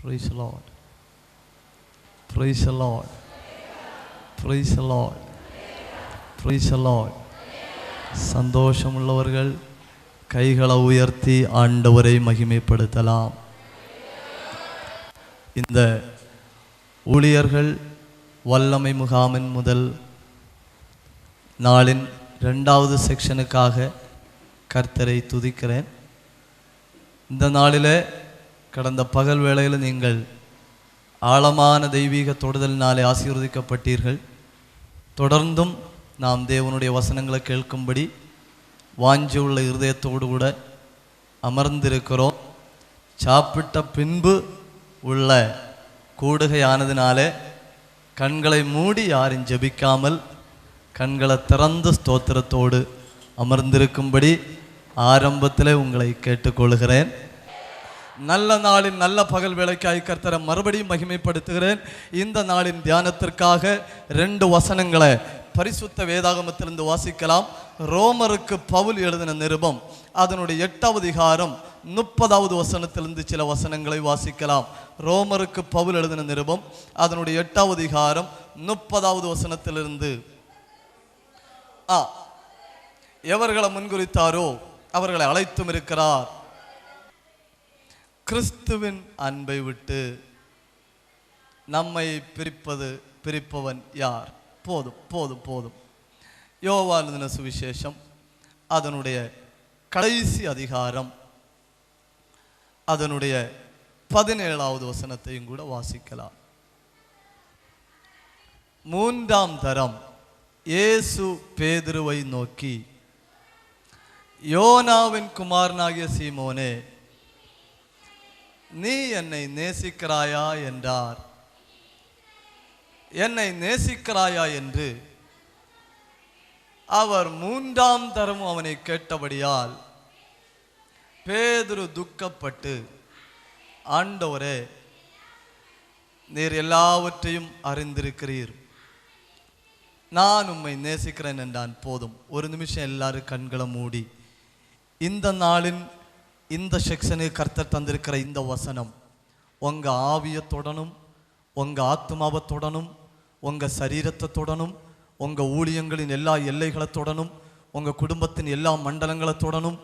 Praise the Lord. Praise the Lord. Praise the Lord. Praise the Lord. சந்தோஷமுள்ளவர்கள் கைகளை உயர்த்தி ஆண்டவரை மகிமைப்படுத்தலாம். இந்த ஊழியர்கள் வல்லமை முகாமின் முதல் நாளின் 2வது செக்ஷனுக்காக கர்த்தரை துதிக்கிறேன். இந்த நாளில் கடந்த பகல் வேளையில் நீங்கள் ஆழமான தெய்வீக தொடுதலினாலே ஆசீர்வதிக்கப்பட்டீர்கள். தொடர்ந்தும் நாம் தேவனுடைய வசனங்களை கேட்கும்படி வாஞ்சி உள்ள இருதயத்தோடு கூட அமர்ந்திருக்கிறோம். சாப்பிட்ட பின்பு உள்ள கூடுகையானதினாலே கண்களை மூடி யாரும் ஜெபிக்காமல் கண்களை திறந்த ஸ்தோத்திரத்தோடு அமர்ந்திருக்கும்படி ஆரம்பத்தில் உங்களை கேட்டுக்கொள்கிறேன். நல்ல நாளின் நல்ல பகல் வேளைக்காய் கர்த்தரை மறுபடியும் மகிமைப்படுத்துகிறேன். இந்த நாளின் தியானத்திற்காக 2 வசனங்களை பரிசுத்த வேதாகமத்திலிருந்து வாசிக்கலாம். ரோமருக்கு பவுல் எழுதின நிருபம் அதனுடைய 8வது அதிகாரம் 30வது வசனத்திலிருந்து சில வசனங்களை வாசிக்கலாம். ரோமருக்கு பவுல் எழுதின நிருபம் அதனுடைய 8வது அதிகாரம் 30வது வசனத்திலிருந்து. எவர்களை முன்குறித்தாரோ அவர்களை அழைத்தும் இருக்கிறார். கிறிஸ்துவின் அன்பை விட்டு நம்மை பிரிப்பவன் யார்? போதும் போதும் போதும். யோவான் எழுதின சுவிசேஷம் அதனுடைய கடைசி அதிகாரம் அதனுடைய 17வது வசனத்தையும் கூட வாசிக்கலாம். 3ஆம் தரம் இயேசு பேதுருவை நோக்கி, யோனாவின் குமாரனாகிய சீமோனே, நீ என்னை நேசிக்கிறாயா என்றார். என்னை நேசிக்கிறாயா என்று அவர் 3ஆம் தரமும் அவனை கேட்டபடியால் பேதுரு துக்கப்பட்டு, ஆண்டவரே, நீர் எல்லாவற்றையும் அறிந்திருக்கிறீர், நான் உம்மை நேசிக்கிறேன் என்றான். போதும். ஒரு நிமிஷம் எல்லாரும் கண்களை மூடி இந்த நாளின் இந்த செக்ஷனுக்கு கர்த்தர் தந்திருக்கிற இந்த வசனம் உங்கள் ஆவியை தொடணும், உங்கள் ஆத்மாவை தொடணும், உங்கள் சரீரத்தை தொடணும், உங்கள் ஊழியங்களின் எல்லா எல்லைகளை தொடணும், உங்கள் குடும்பத்தின் எல்லா மண்டலங்களை தொடணும்,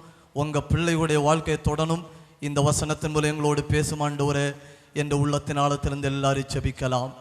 உங்கள் பிள்ளைகளுடைய வாழ்க்கையை தொடணும். இந்த வசனத்தின் மூலம் எங்களோடு பேசும் ஆண்டவரே என்ற உள்ளத்தின் ஆழத்திலிருந்து எல்லாரும் ஜெபிக்கலாம்.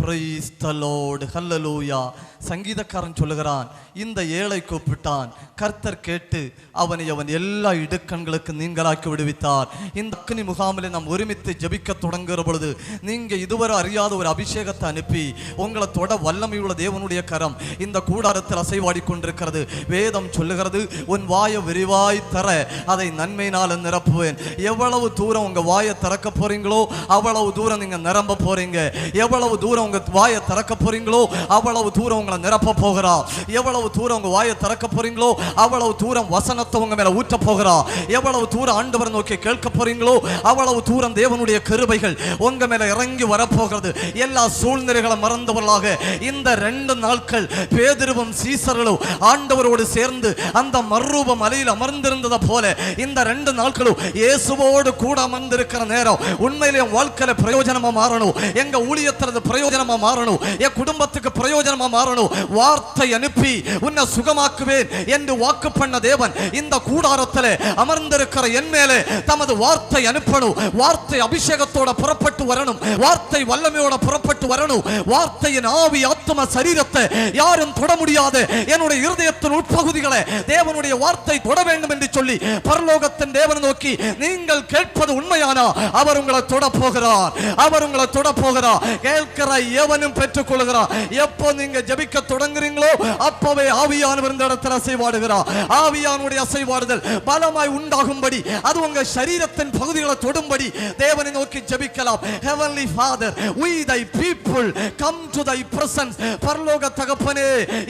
Praise the Lord. Hallelujah. சங்கீதக்காரன் சொல்லுகிறான், இந்த ஏழை கூப்பிட்டான், கர்த்தர் கேட்டு அவனை அவன் எல்லா இடுக்கண்களுக்கு நீங்களாக்கி விடுவித்தார். இந்த அக்னி முகாமில் நாம் ஒருமித்து ஜெபிக்க தொடங்குகிற பொழுது நீங்க இதுவரை அறியாத ஒரு அபிஷேகத்தை அனுப்பி உங்களை தொட வல்லமையுள்ள தேவனுடைய கரம் இந்த கூடாரத்தில் அசைவாடி கொண்டிருக்கிறது. வேதம் சொல்லுகிறது, உன் வாயை விரிவாய் தர அதை நன்மையினால் நிரப்புவேன். எவ்வளவு தூரம் உங்க வாயை திறக்க போறீங்களோ அவ்வளவு தூரம் நீங்க நிரம்ப போறீங்க. எவ்வளவு தூரம் உங்க வாயை திறக்க போறீங்களோ அவ்வளவு தூரம் உங்களை நிரப்ப போகிறா. எவ்வளவு தூரம் உங்க வாயை திறக்க போறீங்களோ அவ்வளவு தூரம் வசனத்தை உங்க மேல ஊற்ற போகிறா. எவ்வளவு தூரம் ஆண்டவரை நோக்கி கேட்க போறீங்களோ அவ்வளவு தூரம் தேவனுடைய கிருபைகள் உங்க மேல இறங்கி வரப்போகிறது. எல்லா சூழ்நிலைகளை மறந்தவர்களாக இந்த 2 நாட்கள் பேதுருவும் சீசர்களும் ஆண்டவரோடு சேர்ந்து அந்த மறுரூப மலையில் அமர்ந்திருந்ததை போல இந்த 2 நாட்களும் இயேசுவோடு கூட அமர்ந்திருக்கிற நேரம் உண்மையிலே வாழ்க்கையில பிரயோஜனமா மாறணும். எங்க ஊழியத்திலிருந்து பிரயோஜனமா மாறணும். என் குடும்பத்துக்கு பிரயோஜனமா மாறணும். வார்த்தை அனுப்பி உன்னை சுகமாக்குவேன் என்று வாக்கு பண்ண தேவன் இந்த கூடாரத்தில் அமர்ந்திருக்கிற என் மேலே தமது வார்த்தை அனுப்பணும். வார்த்தை அபிஷேகத்தோட புறப்பட்டு வரணும். வார்த்தை வல்லமையோட புறப்பட்டு வரணும். வார்த்தையின் ஆவி ஆத்ம சரீரத்தை யாரும் தொட முடியாது. என்னுடைய இருதயத்தின் உட்பகுதிகளை தேவனுடைய வார்த்தை தொட வேண்டும் என்று சொல்லி பரலோகத்தின் தேவனை நோக்கி நீங்கள் கேட்பது உண்மையானா அவர் உங்களை தொட போகிறார். அவர் உங்களை தொட போகிறார். கேட்கிற எவனும் பெற்றுக் கொள்கிறார். எப்போ நீங்க ஜெபிக்க தொடங்குறீங்களோ அப்பவே ஆவியானவர் இந்த இடத்தில் அசைவாடுகிறார். ஆவியானுடைய அசைவாடுதல் பலமாய் உண்டாகும்படி அது உங்க சரீரத்தின் பகுதிகளை தொடும்படி தேவனை நோக்கி ஜெபிக்கலாம். Heavenly Father, we thy people come to thy presence. பரலோக தகப்பனே,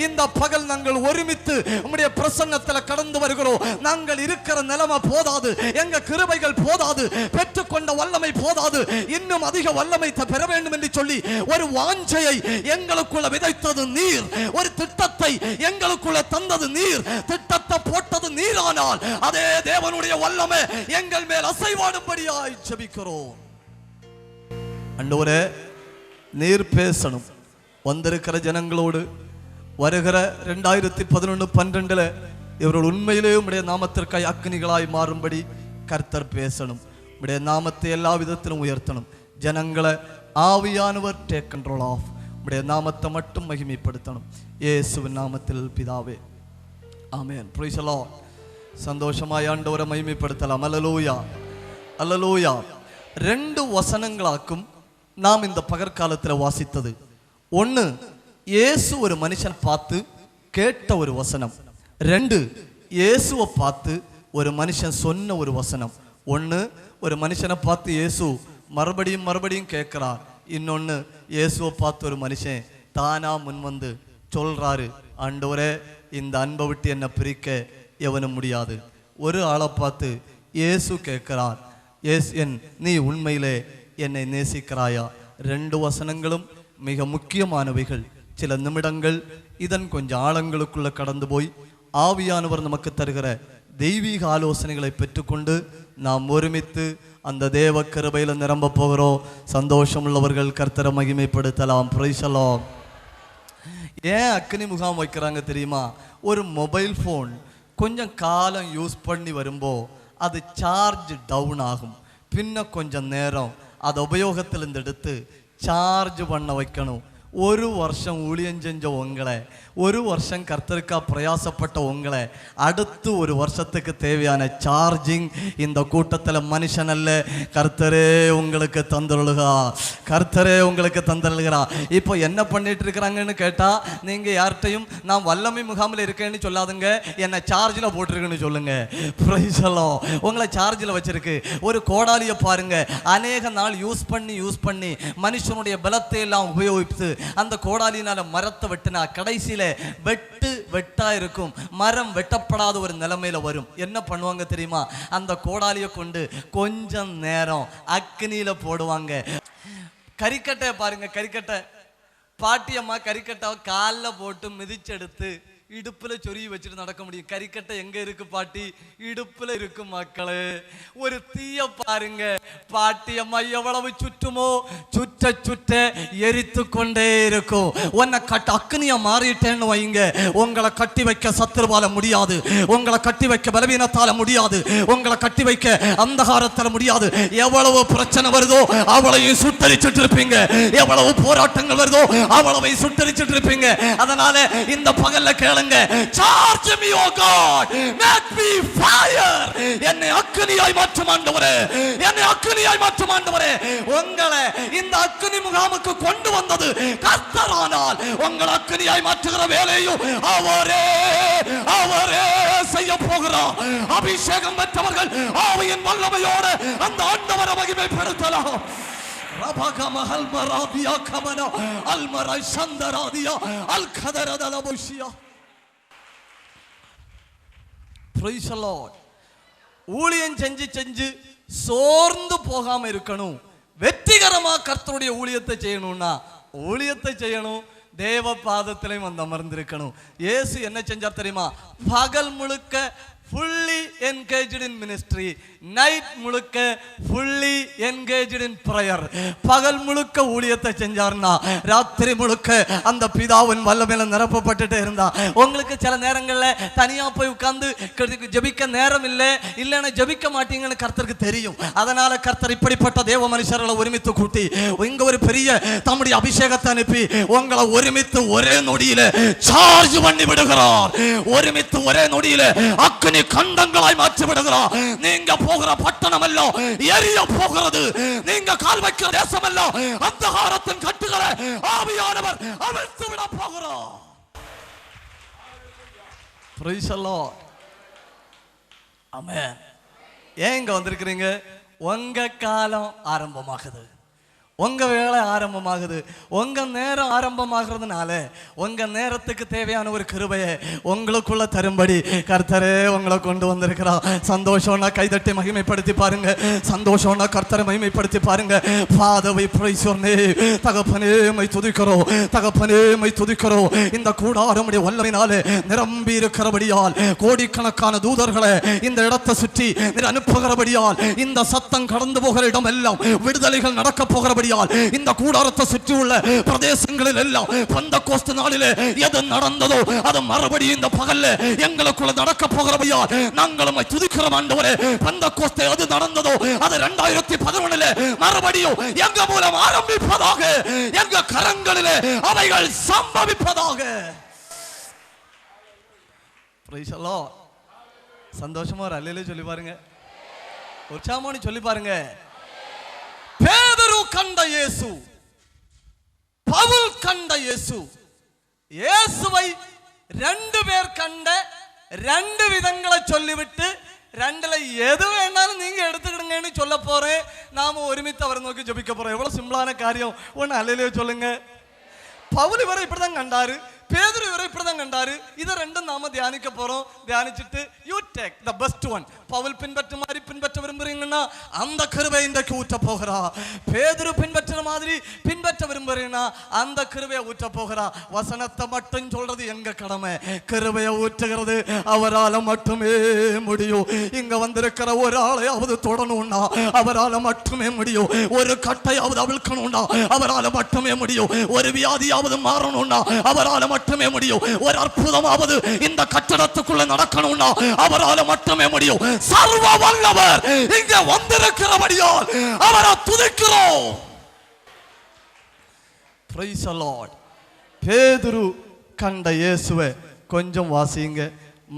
இந்த பகல் நாங்கள் ஒருமித்து உம்முடைய பிரசன்னத்தில் கடந்து வருகிறோம். நாங்கள் இருக்கிற நிலைமை போதாது, எங்க கிருபைகள் போதாது, பெற்றுக்கொண்ட வல்லமை போதாது, இன்னும் அதிக வல்லமை பெற வேண்டும் என்று சொல்லி ஒரு வாஞ்சையை எங்களுக்குள்ள விதைத்தது நீர். ஒரு திட்டத்தை எங்களுக்குள்ள தந்தது நீர். திட்டத்தை போட்டது நீரானால் அதே தேவனுடைய வல்லமை எங்கள் மேல் அசைவாடும்படியாய் ஜெபிக்கிறோம். ஆண்டவரே நீர் பேசணும். வந்திருக்கிற ஜனங்களோடு வருகிற 2011-12 இவர்கள் உண்மையிலே உம்முடைய நாமத்திற்காய் அக்னிகளாய் மாறும்படி கர்த்தர் பேசணும். உம்முடைய நாமத்தை எல்லா விதத்திலும் உயர்த்தணும். ஜனங்களை ஆவியானவர் டேக் கண்ட்ரோல் ஆஃப். உம்முடைய நாமத்தை மட்டும் மகிமைப்படுத்தணும். இயேசுவின் நாமத்தில் பிதாவே, ஆமென். Praise the Lord. சந்தோஷமாய் ஆண்டவரை மகிமைப்படுத்தலாம். அல்லேலூயா, அல்லேலூயா. 2 வசனங்களாக்கும் நாம் இந்த பகற்காலத்தில் வாசித்தது. 1, இயேசு ஒரு மனுஷன் பார்த்து கேட்ட ஒரு வசனம். 2, இயேசுவை பார்த்து ஒரு மனுஷன் சொன்ன ஒரு வசனம். 1, ஒரு மனுஷனை பார்த்து இயேசு மறுபடியும் மறுபடியும் கேட்கிறார். இன்னொன்று, இயேசுவை பார்த்து ஒரு மனுஷன் தானா முன் வந்து சொல்றாரு, ஆண்டவரே இந்த அன்பை விட்டு என்னை பிரிக்க எவனும் முடியாது. ஒரு ஆளை பார்த்து இயேசு கேட்கிறார், நீ உண்மையிலே என்னை நேசிக்கிறாயா? 2 வசனங்களும் மிக முக்கியமானவைகள். சில நிமிடங்கள் இதன் கொஞ்சம் ஆழங்களுக்குள்ள கடந்து போய் ஆவியானவர் நமக்கு தருகிற தெய்வீக ஆலோசனைகளை பெற்றுக்கொண்டு நாம் ஒருமித்து அந்த தேவ கிருபையில் நிரம்ப போகிறோம். சந்தோஷம் உள்ளவர்கள் கர்த்தரை மகிமைப்படுத்தலாம். Price the Lord. ஏன் அக்னி முகாம் வைக்கிறாங்க தெரியுமா? ஒரு மொபைல் ஃபோன் கொஞ்சம் காலம் யூஸ் பண்ணி வரும்போ அது சார்ஜ் டவுன் ஆகும். பின்ன கொஞ்சம் நேரம் அதை உபயோகத்திலிருந்து எடுத்து சார்ஜ் பண்ண வைக்கணும். 1 வருஷம் ஊழியம் செஞ்ச உங்களை, 1 வருஷம் கர்த்தருக்கா பிரயாசப்பட்ட உங்களை, அடுத்து 1 வருஷத்துக்கு தேவையான சார்ஜிங் இந்த கூட்டத்தில் மனுஷன் அல்ல, கர்த்தரே உங்களுக்கு தந்துருளுகா, கர்த்தரே உங்களுக்கு தந்துருளுகிறா. இப்போ என்ன பண்ணிட்டு இருக்கிறாங்கன்னு கேட்டால், நீங்கள் யார்கிட்டையும் நான் வல்லமை முகாமில் இருக்கேன்னு சொல்லாதுங்க, என்னை சார்ஜில் போட்டிருக்குன்னு சொல்லுங்க. Price the Lord. உங்களை சார்ஜில் வச்சிருக்கு. ஒரு கோடாலியை பாருங்க, அநேக நாள் யூஸ் பண்ணி மனுஷனுடைய பலத்தை எல்லாம் உபயோகித்து அந்த கோடாலினால மரத்தை வெட்டினா கடைசியில வெட்டா இருக்கும். மரம் வெட்டப்படாத ஒரு நிலைமையில வரும். என்ன பண்ணுவாங்க தெரியுமா? அந்த கோடாலியை கொண்டு கொஞ்சம் நேரம் அக்னியில போடுவாங்க. கறிக்கட்டை பாருங்க, கறிக்கட்டை பாட்டியம்மா கறிக்கட்டை காலில் போட்டு மிதிச்செடுத்து இடுப்புல சொருகி வச்சுட்டு நடக்க முடியும். கறிக்கட்டை எங்க இருக்கு பாட்டி? இடுப்புல இருக்கு மக்களே. ஒரு தீய பாருங்க, பாட்டியம்மா எவ்வளவு சுற்றுமோ சுற்ற எரித்து கொண்டே இருக்கும். உன்னை அக்னியா மாறிட்டேன்னு வைங்க, உங்களை கட்டி வைக்க சத்துருவால முடியாது, உங்களை கட்டி வைக்க பலவீனத்தால முடியாது, உங்களை கட்டி வைக்க அந்தகாரத்தால முடியாது. எவ்வளவு பிரச்சனை வருதோ அவளையும் சுட்டரிச்சுட்டு இருப்பீங்க, எவ்வளவு போராட்டங்கள் வருதோ அவளவை சுட்டரிச்சுட்டு இருப்பீங்க. அதனால இந்த பகல்ல கேளுங்க, charge me oh God, make me fire. என்னை அக்கினியாய் மாற்றும் ஆண்டவரே, என்னை அக்கினியாய் மாற்றும் ஆண்டவரே. உங்களை இந்த அக்கினி முகாமுக்கு கொண்டு வந்தது கர்த்தரானால் உங்களை அக்கினியாய் மாற்றுகிற வேலையும் அவரே செய்ய போகிறார். அபிஷேகம் பெற்றவர்கள் ஆவியின் வல்லமையோடு அந்த ஆண்டவரை மகிமைப்படுத்தலாம். ரபகமஹல் மராதியா கமனா அல்மரை சந்தராதியா அல்கதரதலபுஷியா. Praise the Lord. ஊழியம் செஞ்சு சோர்ந்து போகாம இருக்கணும். வெற்றிகரமா கர்த்தருடைய ஊழியத்தை செய்யணும்னா ஊழியத்தை செய்யணும், தேவ பாதத்திலையும் வந்து அமர்ந்திருக்கணும். இயேசு என்ன செஞ்சார் தெரியுமா? பகல் முழுக்க fully engaged in ministry, night முழுக்க fully engaged in prayer. பகல் முழுக்க ஊழியத்தை செஞ்சார்னா ராத்திரி முழுக்க அந்த பிதாவின் வல்லமையில நிரப்பப்பட்டுட்டே இருந்தா. உங்களுக்கு சில நேரங்கள்ல தனியா போய் உட்கார்ந்து ஜெபிக்க நேரம் இல்லைன்னா ஜெபிக்க மாட்டீங்கன்னு கர்த்தருக்கு தெரியும். அதனால கர்த்தர் இப்படிப்பட்ட தேவ மனுஷர்களை ஒருமித்து கூட்டி இங்க ஒரு பெரிய தம்முடைய அபிஷேகத்தை அனுப்பி உங்களை ஒருமித்து ஒரே நொடியில சார்ஜ் பண்ணி விடுகிறார். ஒருமித்து ஒரே நொடியில அக்னி கண்டங்களாய் மாற்றி விடுகிறார். நீங்க போகிற பட்டணம் எல்லாம் எரிய போகிறது. நீங்க கால் வைக்கிற தேசம் எல்லாம் அந்தகாரத்தின் கட்டுகளை ஆவியானவர் அவிழ்த்து விட போகிறார். Praise the Lord. ஆமென். ஏன் இங்க வந்திருக்கிறீங்க? உங்க காலம் ஆரம்பமாகுது, உங்க வேலை ஆரம்பமாகுது, உங்க நேரம் ஆரம்பமாகிறதுனால உங்க நேரத்துக்கு தேவையான ஒரு கிருபையை உங்களுக்குள்ள தரும்படி கர்த்தரே உங்களை கொண்டு வந்திருக்கிறார். சந்தோஷம்னா கைதட்டி மகிமைப்படுத்தி பாருங்க, சந்தோஷம்னா கர்த்தரை மகிமைப்படுத்தி பாருங்க. Father, we praise your name. தகப்பனே உம்மை துதிக்கிறோம், தகப்பனே உம்மை துதிக்கிறோம். இந்த கூடாரம் உம்முடைய வல்லமையினாலே நிரம்பி இருக்கிறபடியால் கோடிக்கணக்கான தூதர்களை இந்த இடத்தை சுற்றி அனுப்புகிறபடியால் இந்த சத்தம் கடந்து போகிற இடம் எல்லாம் விடுதலைகள் நடக்க போகிறபடி இருக்கிறபடியால் இந்த கூடாரத்தை சுற்றியுள்ள பிரதேசங்களில் எல்லாம் பெந்தெக்கோஸ்து நாளிலே எது நடந்ததோ அது மறுபடியும் இந்த பகல்ல எங்களுக்குள்ள நடக்க போகிறபடியால் நாங்கள் உம்மை துதிக்கிறோம் ஆண்டவரே. பெந்தெக்கோஸ்து எது நடந்ததோ அது 2011 மறுபடியும் எங்க மூலம் ஆரம்பிப்பதாக, எங்க கரங்களிலே அவைகள் சம்பவிப்பதாக. Price the Lord. சந்தோஷமா ஒரு அல்லேலூயா சொல்லி பாருங்க, உற்சாகமா சொல்லி பாருங்க. பேதுரு கண்ட இயேசு, பவுல் கண்ட இயேசு, இயேசுவை 2 பேர் கண்ட 2 விதங்களை சொல்லிவிட்டு 2ல எது வேணாலும் நீங்க எடுத்துக்கிடுங்கன்னு சொல்ல போறேன். நாம ஒருமித்து அவரை நோக்கி ஜெபிக்க போறோம். எவ்வளவு சிம்பிளான காரியம். ஒன்னு அல்லேலூயா சொல்லுங்க. பவுல் இவரை இப்படிதான் கண்டாரு, பேதுரு இவரை இப்படிதான் கண்டாரு. இதை ரெண்டும் நாம தியானிக்க போறோம். தியானிச்சுட்டு you take the best one. Paul பின்பற்ற மாதிரி பின்பற்ற விரும்புறீங்கன்னா அந்த கிருபை இன்றைக்கு ஊற்ற போகிறா. பேதுரு பின்பற்ற மாதிரி பின்பற்ற விரும்புறீங்கன்னா அந்த கிருபையை ஊற்ற போகிறா. வசனத்தை மட்டும் சொல்றது எங்க கடமை, கிருபையை ஊற்றுகிறது அவரால் மட்டுமே முடியும். இங்க வந்திருக்கிற ஒரு ஆளையாவது தொடணும்னா அவரால் மட்டுமே முடியும். ஒரு கட்டையாவது அவிழ்க்கணும்னா அவரால் மட்டுமே முடியும். ஒரு வியாதியாவது மாறணும்னா அவரால் மட்டுமே முடியும். ஒரு அற்புதமாவது இந்த கட்டடத்துக்குள்ள நடக்கணும்னா அவரால் மட்டுமே முடியும். சர்வ வல்லவர் இங்க வந்திருக்கிறபடியால் அவரை துதிக்கிறோம். Price the Lord. பேதுரு கண்ட இயேசுவை கொஞ்சம் வாசிங்க.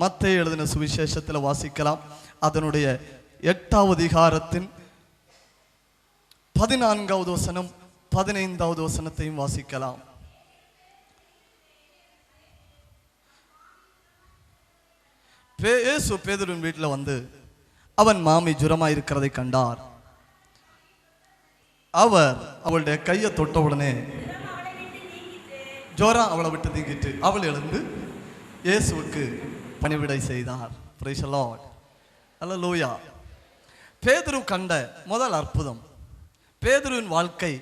மத்தேயு எழுதின சுவிசேஷத்தில் வாசிக்கலாம். அதனுடைய 8வது அதிகாரத்தின் 14வது வசனம் 15வது வசனத்தையும் வாசிக்கலாம். இயேசு பேதுருவின் வீட்டில் வந்து அவன் மாமி ஜுரமா இருக்கிறதை கண்டார். அவர் அவளுடைய கையை தொட்ட உடனே ஜுரம் அவளை விட்டு நீங்கிட்டு அவள் எழுந்து இயேசுவுக்கு பணிவிடை செய்தார். Praise the lord. அல்லேலூயா. பேதுரு கண்ட முதல் அற்புதம். பேதுருவின் வாழ்க்கை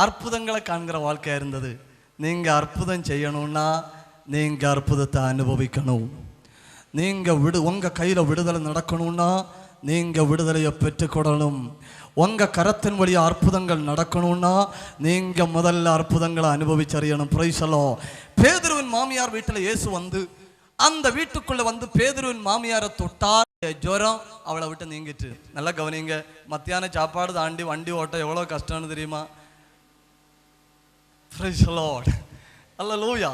அற்புதங்களை காண்கிற வாழ்க்கையா இருந்தது. நீங்க அற்புதம் செய்யணும்னா நீங்க அற்புதத்தை அனுபவிக்கணும். நீங்க உங்க கையில விடுதலை நடக்கணும்னா நீங்க விடுதலையை பெற்றுக்கொள்ளணும். உங்க கரத்தின் வழியா அற்புதங்கள் நடக்கணும்னா நீங்க முதல்ல அற்புதங்களை அனுபவிச்சறியணும். Price the Lord. பேதுருவின் மாமியார் வீட்டில் இயேசு வந்து அந்த வீட்டுக்குள்ள வந்து பேதுருவின் மாமியாரை தொட்டார். ஜுரம் அவளை விட்டு நீங்கிட்டு. நல்லா கவனிங்க. மத்தியான சாப்பாடு தாண்டி வண்டி ஓட்ட எவ்வளவு கஷ்டம்னு தெரியுமா? Praise the lord. அல்லேலூயா.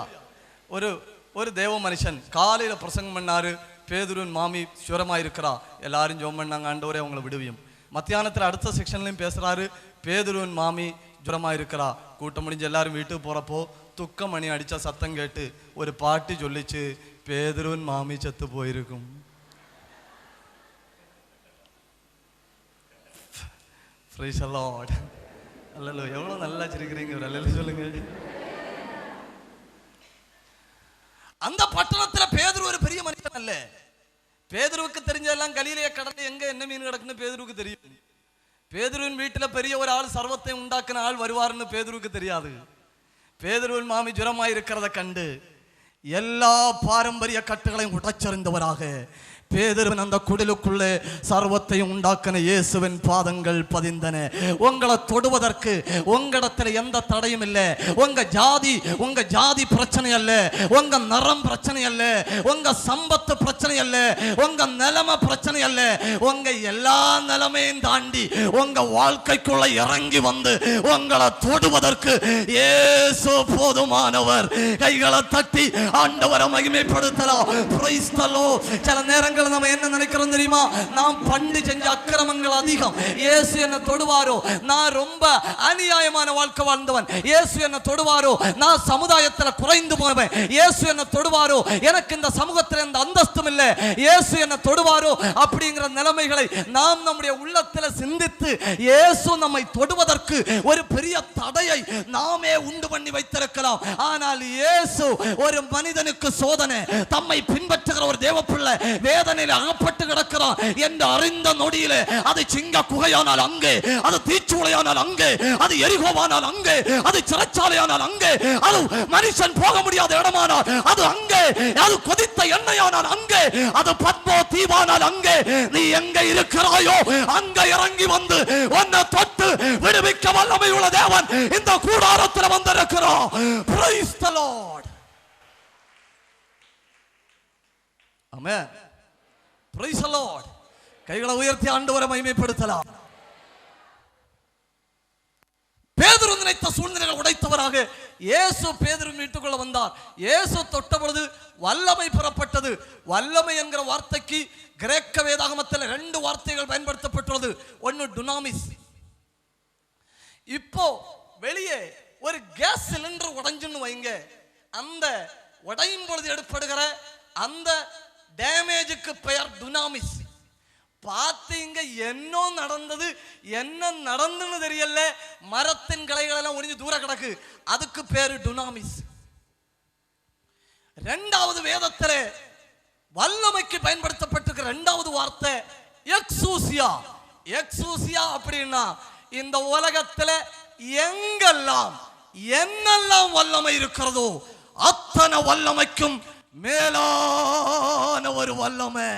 ஒரு தேவ மனுஷன் காலையில பிரசங்கம் பண்ணாரு. பேதுருவின் மாமி சுரமா இருக்கிறா, எல்லாரும் ஜெபம் பண்ணாங்க, ஆண்டவரே அவங்களை விடுவியும். மத்தியானத்தில் அடுத்த செக்ஷன்லையும் பேசுறாரு. பேதுருவின் மாமி ஜுரமா இருக்கிறா. கூட்டம் முடிஞ்சு எல்லாரும் வீட்டுக்கு போறப்போ துக்க மணி அடிச்ச சத்தம் கேட்டு ஒரு பாட்டி சொல்லிச்சு, பேதுருவின் மாமி செத்து போயிருக்கும். Praise the lord. அல்லேலூயா. எவ்வளவு நல்லா சிரிக்கிறீங்க. ஒரு அல்லேலூயா சொல்லுங்க. அந்த பட்டணத்துல பேதுரு ஒரு பெரிய மனுஷன் அல்ல. பேதுருவுக்கு தெரிஞ்சதெல்லாம் கலிலேய கடல்ல எங்க என்ன மீன் கிடக்குன்னு பேதுருவுக்கு தெரியும். பேதுருவின் வீட்டுல பெரிய ஒரு ஆள் சர்வத்தை உண்டாக்குன ஆள் வருவாருன்னு பேதுருவுக்கு தெரியாது. பேதுருவின் மாமி ஜுரமாய் இருக்கிறத கண்டு எல்லா பாரம்பரிய கட்டுகளையும் உடைச்சறிந்தவராக பேதுருவின் அந்த குடிலுக்குள்ளே சர்வத்தையும் உண்டாக்கின இயேசுவின் பாதங்கள் பதிந்தன. உங்களை தொடுவதற்கு உங்களிடத்துல எந்த தடையும் இல்லை. உங்க ஜாதி பிரச்சனை அல்ல, உங்க நிறம் பிரச்சனை அல்ல, உங்க சம்பத்து பிரச்சனை அல்ல, உங்க நிலைமை பிரச்சனை அல்ல. உங்க எல்லா நிலைமையும் தாண்டி உங்க வாழ்க்கைக்குள்ள இறங்கி வந்து உங்களை தொடுவதற்கு இயேசு போதுமானவர். கைகளை தட்டி ஆண்டவரை மகிமைப்படுத்தலாம். Price the Lord. சில நேரங்கள் நம்ம என்ன நினைக்கிறோம் தெரியுமா? நாம் பண்டு செஞ்ச அக்கிரமங்கள் அதிகம். இயேசு என்ன தொடுவாரோ, நான் ரொம்ப அநியாயமான வாழ்க்கை வாழ்ந்தவன், இயேசு என்ன தொடுவாரோ, நான் சமுதாயத்தில் குறைந்து போனவன், இயேசு என்ன தொடுவாரோ, எனக்கு இந்த சமூகத்தில் எந்த அந்தஸ்தும் இல்லை, இயேசு என்ன தொடுவாரோ அப்படிங்கிற நிலைமைகளை நாம் நம்முடைய உள்ளத்தில் சிந்தித்து இயேசு நம்மை தொடுவதற்கு ஒரு பெரிய தடையை நாமே உண்டு பண்ணி வைத்திருக்கலாம். ஆனால் இயேசு ஒரு மனிதனுக்கு சோதனை. தம்மை பின்பற்றுகிற ஒரு தேவ பிள்ளை வேதனையில் அகப்பட்டு கிடக்கிறான் என்று அறிந்த நொடியிலே அது சிங்க குகையானால் அங்கே, அது தீச்சூளையானால் அங்கே, அது எரிகோவானால் அங்கே, அது சிறைச்சாலையானால் அங்கே, அது மனுஷன் போக முடியாத இடமானால் அது அங்கே, அது கொதித்த எண்ணெயானால் அங்கே, அது பத்மோ தீவானால் அங்கே, நீ எங்க இருக்கிறாயோ அங்க இறங்கி வந்து உன்னை தொட்டு விடுவிக்க வல்லமை உள்ள தேவன் இந்த கூடாரத்தில் வந்திருக்கிறார். Praise the Lord. Amen. Praise the Lord. கைகளை உயர்த்தி ஆண்டவரை மகிமைப்படுத்தலாம். பேதுரு நினைத்த சூழ்நிலைகளை உடைத்தவராக இயேசு பேதுரு வீட்டுக்குள்ள வந்தார். இயேசு தொட்ட பொழுது வல்லமை பெறப்பட்டது. வல்லமை என்கிற வார்த்தைக்கு கிரேக்க வேதாகமத்தில் 2 வார்த்தைகள் பயன்படுத்தப்பட்டுள்ளது. ஒன்று டுனாமிஸ். இப்போ வெளியே ஒரு கேஸ் சிலிண்டர் உடைஞ்சுன்னு வைங்க, அந்த உடையும் பொழுது ஏற்படுகிற அந்த டேமேஜுக்கு பெயர் டுனாமிஸ். பார்த்தீங்க என்ன நடந்தது, என்ன நடந்துன்னு தெரியல, மரத்தின் கிளைகள் எல்லாம் ஒளிஞ்சு தூர கிடக்கு, அதுக்கு பேரு டுனாமிஸ். 2வது வேதத்திலே வல்லமைக்கு பயன்படுத்தப்பட்டிருக்கிற 2வது வார்த்தை எக்ஸூசியா. எக்ஸூசியா அப்படின்னா இந்த உலகத்துல எங்கெல்லாம் என்னெல்லாம் வல்லமை இருக்கிறதோ அத்தனை வல்லமைக்கும் மேலான ஒரு வல்லமை.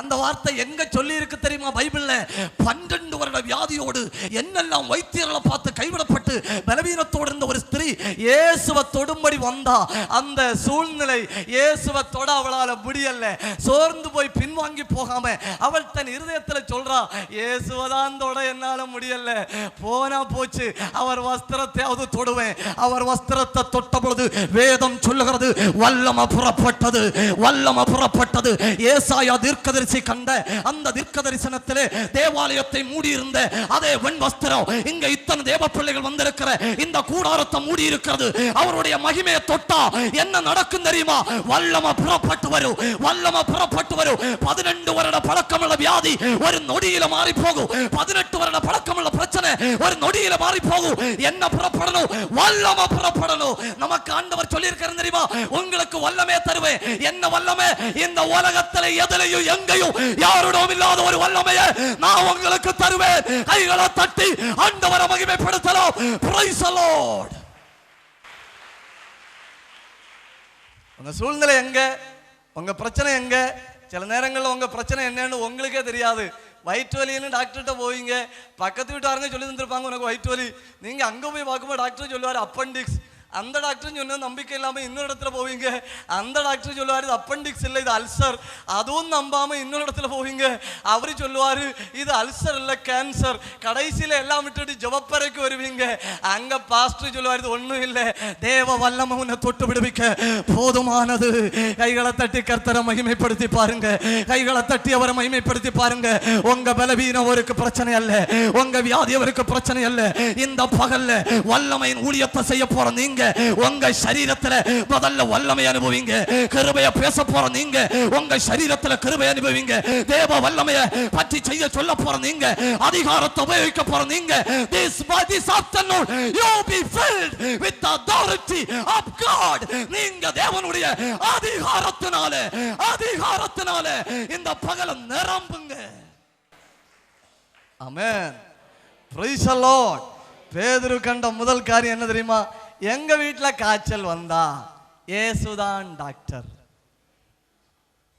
அந்த வார்த்தை எங்க சொல்லி இருக்கு தெரியுமா? பைபிள்ல 12 வருட வியாதியோடு என்னெல்லாம் வைத்தியர்களை பார்த்து கைவிடப்பட்டு பலவீனத்தோடு இருந்த ஒரு ஸ்திரீ இயேசுவை தொடும்படி வந்தா. அந்த சூழ்நிலை இயேசுவை தொட அவளால முடியல. சோர்ந்து போய் பின்வாங்கி போகாம அவள் தன் இருதயத்தில் சொல்றா, இயேசுவதான் தொட என்னால முடியல, போனா போச்சு, அவர் வஸ்திரத்தையாவது தொடுவேன். அவர் வஸ்திரத்தை தொட்ட பொழுது வேதம் சொல்லுகிறது வல்லமை புறப்பட்டது, வல்லமை புறப்பட்டது. ஏசாயா தீர்க்கதரிசி கண்ட அந்த தீர்க்க தரிசனத்திலே தேவாலயத்தை மூடி இருந்த அதே வெண் வஸ்திரம் இங்க இத்தனை தேவ பிள்ளைகள் வந்திருக்கிற இந்த கூடாரத்தை மூடி இருக்கிறது. அவருடைய மகிமையை தொட்டா என்ன நடக்கும் தெரியுமா? வல்லமை புறப்பட்டு வரும், வல்லமை புறப்பட்டு வரும். 12 வருட பழக்கமுள்ள வியாதி ஒரு நொடியில மாறி போகும். 18 வருட பழக்கமுள்ள பிரச்சனை ஒரு நொடியில மாறி போகும். என்ன புறப்படணும்? வல்லமை புறப்படணும். நமக்கு ஆண்டவர் சொல்லி இருக்கிறார் தெரியுமா? உங்களுக்கு வல்லமை தருவேன். என்ன வல்லமை? இந்த உலகத்தில் எதிலையும் எங்க யாருடன் இல்லாத ஒரு வல்லமையை நான் உங்களுக்கு தருவேன். கைகளை தட்டி ஆண்டவரை மகிமைப்படுத்தலாம். Praise the Lord. உங்க சூழ்நிலை எங்க, உங்க பிரச்சனை எங்க? சில நேரங்களில் உங்க பிரச்சனை என்னன்னு உங்களுக்கே தெரியாது. வயிற்று வலின்னு டாக்டர்கிட்ட போவீங்க, பக்கத்து வீட்டாருங்க சொல்லி தந்துருப்பாங்க உனக்கு வயிற்று வலி. நீங்க அங்க போய் பார்க்கும்போது டாக்டர் சொல்லுவார் அப்பண்டிக்ஸ். அந்த டாக்டர் சொன்ன நம்பிக்கை இல்லாமல் இன்னொரு இடத்துல போவீங்க, அந்த டாக்டர் சொல்லுவார் இது அப்பண்டிக்ஸ் இல்லை, இது அல்சர். அதுவும் நம்பாம இன்னொரு இடத்துல போவீங்க, அவரு சொல்லுவாரு இது அல்சர் இல்லை கேன்சர். கடைசியில எல்லாம் விட்டுட்டு ஜெபப்பறைக்கு வருவீங்க, அங்க பாஸ்டர் சொல்லுவார் இது ஒண்ணும் இல்லை, தேவ வல்லமை உன்னை தொட்டு விடுவிக்க போதுமானது. கைகளை தட்டி கர்த்தரை மகிமைப்படுத்தி பாருங்க, கைகளை தட்டி அவரை மகிமைப்படுத்தி பாருங்க. உங்க பலவீனம் அவருக்கு பிரச்சனை அல்ல, உங்க வியாதி அவருக்கு பிரச்சனை அல்ல. இந்த பகல்ல வல்லமையின் ஊழியத்தை செய்ய போற நீங்க உங்க சரீரத்துல முதல்ல வல்லமை அனுபவிங்க. கிருபையை பேச போற நீங்க உங்க சரீரத்துல கிருபை அனுபவிங்க. தேவ வல்லமையை பற்றி செய்ய சொல்ல போற நீங்க, அதிகாரத்தை உபயோகிக்க போற நீங்க. This afternoon you be filled with the authority of God. நீங்க தேவனுடைய அதிகாரத்தினால இந்த பகல நிரம்புங்க. ஆமென். Praise the Lord. பேதுரு கண்ட முதல் காரியம் என்ன தெரியுமா? எங்க வீட்டுல காய்ச்சல் வந்தா இயேசுதான் டாக்டர்.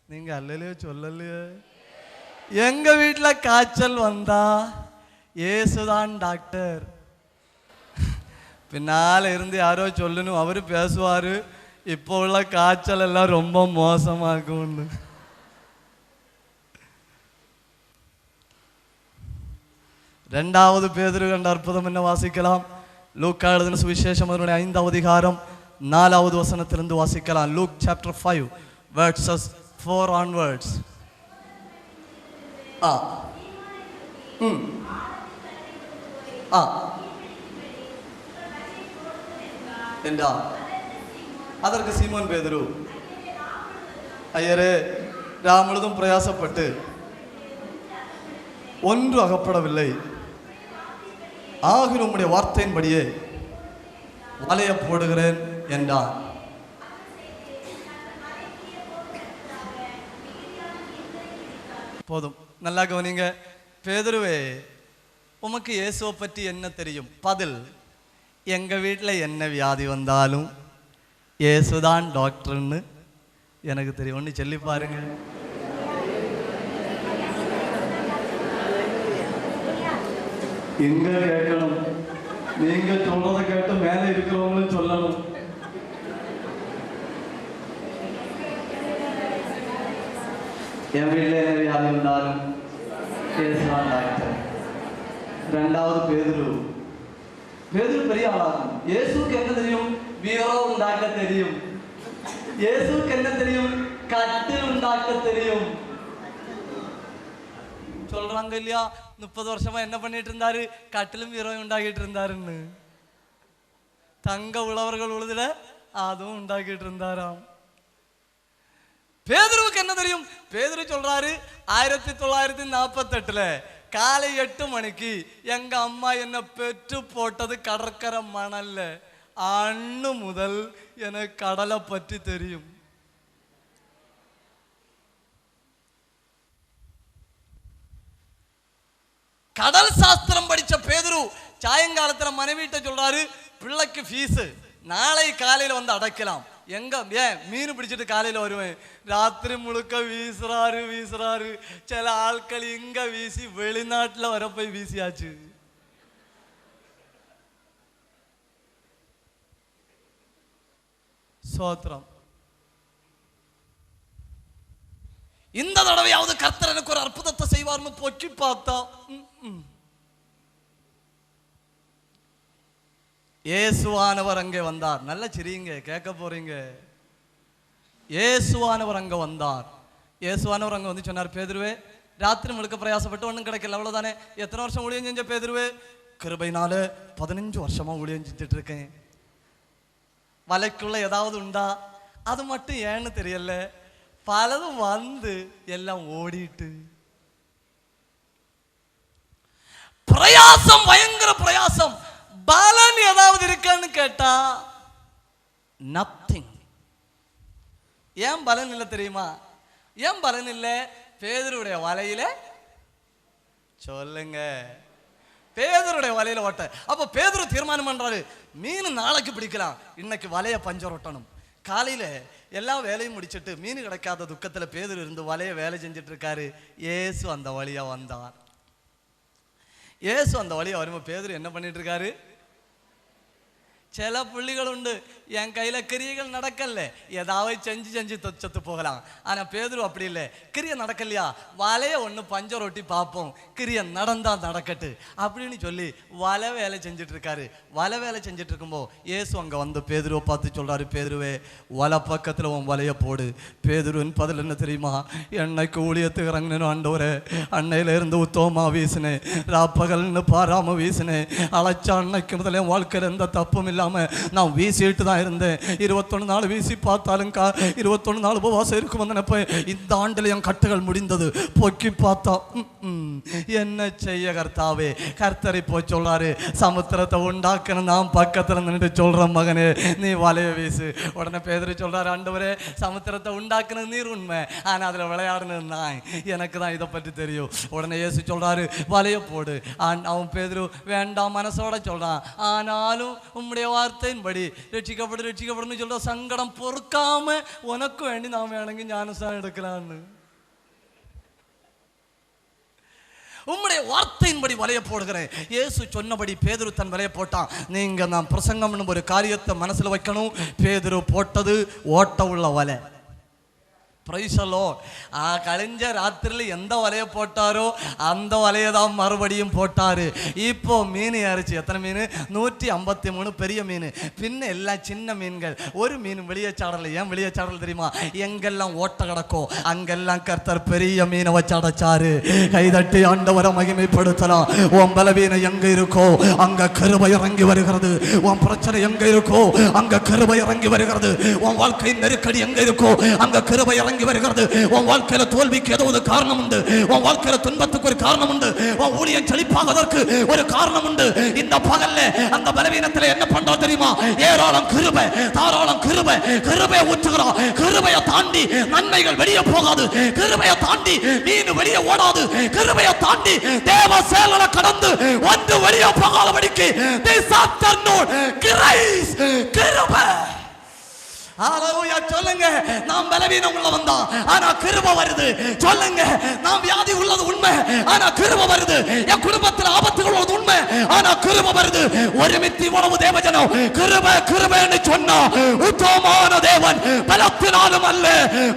நீங்க அல்லலையோ சொல்லலையே. எங்க வீட்டுல காய்ச்சல் வந்தா இயேசுதான் டாக்டர். பின்னால இருந்து யாரோ சொல்லணும், அவரு பேசுவாரு இப்போ உள்ள காய்ச்சல் எல்லாம் ரொம்ப மோசமாகும். 2வது பேதுரு கண்ட அற்புதம் என்ன வாசிக்கலாம்? லூக்கா எழுதின சுவிசேஷம் 5வது அதிகாரம் 4வது வசனத்திலிருந்து வாசிக்கலாம். Luke chapter 5 verses 4 onwards. அதற்கு சீமோன் பேதுரு, ஐயரே ராமுழுதும் பிரயாசப்பட்டு ஒன்று அகப்படவில்லை, ஆகிய உம்முடைய வார்த்தையின்படியே வலைய போடுகிறேன் என்றான். போதும். நல்லா கவனிங்க. பேதுருவே, உமக்கு இயேசுவை பற்றி என்ன தெரியும்? பதில், எங்கள் வீட்டில் என்ன வியாதி வந்தாலும் இயேசுதான் டாக்டர்னு எனக்கு தெரியும். ஒன்று சொல்லி பாருங்க. எங்க கேட்கணும்? நீங்க சொல்றதை கேட்டு மேலே இருக்கிறவங்களும் சொல்லணும். என் வீட்டில் என்ன வியாதி வந்தாலும் இயேசுதான் டாக்டர். ரெண்டாவது பேதுரு. பேதுரு பெரிய ஆளாகும். இயேசுக்கு என்ன தெரியும்? பீரோ உண்டாக்க தெரியும். இயேசுக்கு என்ன தெரியும்? கட்டில் உண்டாக்க தெரியும். சொல்றாங்க இல்லையா, 30 வருஷமா என்ன பண்ணிட்டு இருந்தாரு? கட்டிலும் பீரோவும் உண்டாக்கிட்டு இருந்தாருன்னு. தங்க உழவர்கள் உழுதுல அதுவும் உண்டாக்கிட்டு இருந்தாராம். பேதுருவுக்கு என்ன தெரியும்? பேதுரு சொல்றாரு, 1948 காலை 8 மணிக்கு எங்க அம்மா என்ன பெற்று போட்டது கடற்கரை மணல்ல. அன்னு முதல் எனக்கு கடலை பற்றி தெரியும். கடல் சாஸ்திரம் படிச்ச பேதுரு சாயங்காலத்துல மனைவிட்ட சொல்றாரு, பிள்ளைக்கு ஃபீஸ் நாளை காலையில வந்து அடைக்கலாம். எங்க ஏன் மீன் பிடிச்சிட்டு காலையில வருவேன். ராத்திரி முழுக்க வீசுறாரு. சில ஆட்கள் இங்க வீசி வெளிநாட்டுல வர போய் வீசியாச்சு. சோத்திரம். இந்த தடவையாவது கர்த்தர் எனக்கு ஒரு அற்புதத்தை செய்வார்னு பொக்கி பார்த்தா இயேசுவானவர் அங்கே வந்தார். நல்ல சிரிங்க, கேட்க போறீங்க. இயேசுவானவர் அங்க வந்தார். இயேசுவானவர் அங்க வந்து சொன்னார், பேதுருவே, ராத்திரி முழுக்க பிரயாசப்பட்டு ஒன்றும் கிடைக்கல, அவ்வளவுதானே. எத்தனை வருஷம் ஊழியம் செஞ்ச பேதுருவே? கிருபையினால 15 வருஷமா ஊழியம் செஞ்சுட்டு இருக்கேன். வலைக்குள்ள ஏதாவது உண்டா? அது மட்டும் ஏன்னு தெரியல, பலதும் வந்து எல்லாம் ஓடிட்டு. பிரயாசம், பயங்கர பிரயாசம். பலன் ஏதாவது இருக்கான்னு கேட்டா நத்திங். ஏன் பலன் இல்லை தெரியுமா? ஏன் பலன் இல்லை? பேதுருடைய வலையில சொல்லுங்க, பேதுருடைய வலையில ஓட்ட. அப்ப பேதுரு தீர்மானம் பண்றாரு, மீன் நாளைக்கு பிடிக்கலாம், இன்னைக்கு வலைய பஞ்சர் ஒட்டணும். காலையில எல்லா வேலையும் முடிச்சுட்டு மீன் கிடைக்காத துக்கத்துல பேதுரு இருந்து வலைய வேலை செஞ்சுட்டு இருக்காரு. இயேசு அந்த வழியா வந்தார். இயேசு அந்த வழியா வரும்போது பேதுரு என்ன பண்ணிட்டு இருக்காரு? சில புள்ளிகள் உண்டு, என் கையில கிரியைகள் நடக்கல, ஏதாவது செஞ்சு செத்து போகலாம். ஆனா பேதுரு அப்படி இல்லை. கிரியை நடக்கலையா, வலைய ஒண்ணு பஞ்சர் ஒட்டி பார்ப்போம், கிரியை நடந்தா நடக்கட்டு அப்படின்னு சொல்லி வலை வேலை செஞ்சுட்டு இருக்காரு. வலை வேலை செஞ்சுட்டு இருக்கும்போ இயேசு அங்க வந்து பேதுருவை பார்த்து சொல்றாரு, பேதுருவே, வலை பக்கத்துல உன் வலைய போடு. பேதுருவின் பதில் என்ன தெரியுமா? என்னைக்கு ஊழியத்துக்கு இறங்கினேன் ஆண்டவரே, அன்னையில இருந்து உத்தோமா வீசினேன், ராப்பகல்னு பாராம வீசினேன். அழைச்ச அன்னைக்கு முதல்ல என் வாழ்க்கையில் எந்த தப்பும் இல்லாம நான் வீசிட்டு தான் இருந்தேன். 21 நாள் வீசி பார்த்தாலும் 21 நாள் உபவாசம் இருக்கும் நினைப்பேன். இந்த ஆண்டுல என் கட்டுகள் முடிந்தது. பொக்கி பார்த்தா என்ன செய்ய கர்த்தாவே? கர்த்தரை போய் சொல்றாரு, சமுத்திரத்தை உண்டாக்கணும். நான் பக்கத்துல நின்று சொல்றேன், மகனே நீ வலைய வீசு. உடனே பேதுரு சொல்றாரு, ஆண்டவரே, சமுத்திரத்தை உண்டாக்குனது நீர் உண்மை, ஆனா அதுல விளையாடுனது நான், எனக்கு தான் இதை பற்றி தெரியும். உடனே இயேசு சொல்றாரு, வலைய போடு. அவன் பேதுரு வேண்டாம் மனசோட சொல்றான். ஆனாலும் உம்முடைய வார்த்தையின்படி ரட்சிக்கப்படும் சொல்ற சங்கடம் பொறுக்காம உனக்கு வேண்டி நாம இணங்கி ஞானஸ்நானம் எடுக்கலான்னு. உம்முடைய வார்த்தையின்படி வலைய போடுகிறேன். இயேசு சொன்னபடி பேதுரு தன் வலைய போட்டான். நீங்க நான் பிரசங்கம் ஒரு காரியத்தை மனசுல வைக்கணும். பேதுரு போட்டது ஓட்ட உள்ள வலை. கழிஞ்ச ராத்திரியில் எந்த வலையை போட்டாரோ அந்த வலையை தான் மறுபடியும் போட்டாரு. இப்போ மீன் ஏறிச்சு. எத்தனை மீன்? 153 பெரிய மீன், பின்ன எல்லாம் சின்ன மீன்கள். ஒரு மீன் வெளியே சாடல. ஏன் வெளியே சாடல தெரியுமா? எங்கெல்லாம் ஓட்ட கிடக்கோ அங்கெல்லாம் கர்த்தர் பெரிய மீனை வச்சு அடைச்சாரு. கைதட்டி ஆண்டவரை மகிமைப்படுத்தலாம். உன் பலவீனம் எங்க இருக்கோ அங்க கிருபை இறங்கி வருகிறது. உன் பிரச்சனை எங்க இருக்கோ அங்க கிருபை இறங்கி வருகிறது. உன் வாழ்க்கை நெருக்கடி எங்க இருக்கோ அங்க கிருபை இறங்கி இறங்கி வருகிறது. உன் வாழ்க்கையில தோல்விக்கு ஏதோ ஒரு காரணம் உண்டு. உன் வாழ்க்கையில துன்பத்துக்கு ஒரு காரணம் உண்டு. உன் ஊழியம் செழிப்பாவதற்கு ஒரு காரணம் உண்டு. இந்த பகல்ல அந்த பலவீனத்துல என்ன பண்றோம் தெரியுமா? ஏராளம் கிருபை, தாராளம் கிருபை, கிருபையை ஊற்றுகிறோம். கிருபையை தாண்டி நன்மைகள் வெளியே போகாது. கிருபையை தாண்டி மீன் வெளியே ஓடாது. கிருபையை தாண்டி தேவ செயல்களை கடந்து வந்து வெளியே போகாதபடிக்கு this afternoon grace கிருபை. ஹalleluya சொல்லுங்க. நாம் பலவீனம் உள்ளவன் தான், ஆனா கிருபை வருது. சொல்லுங்க. நாம் வியாதி உள்ளது உண்மை, ஆனா கிருபை வருது. என் குடும்பத்தில் ஆபத்துகள் உள்ளது உண்மை, ஆனா கிருபை வருது. ஒருமித்து இவ்வளவு தேவஜனம் கிருபை கிருபைன்னு சொன்னா உத்தமமான தேவன் பலத்தினாலும் அல்ல,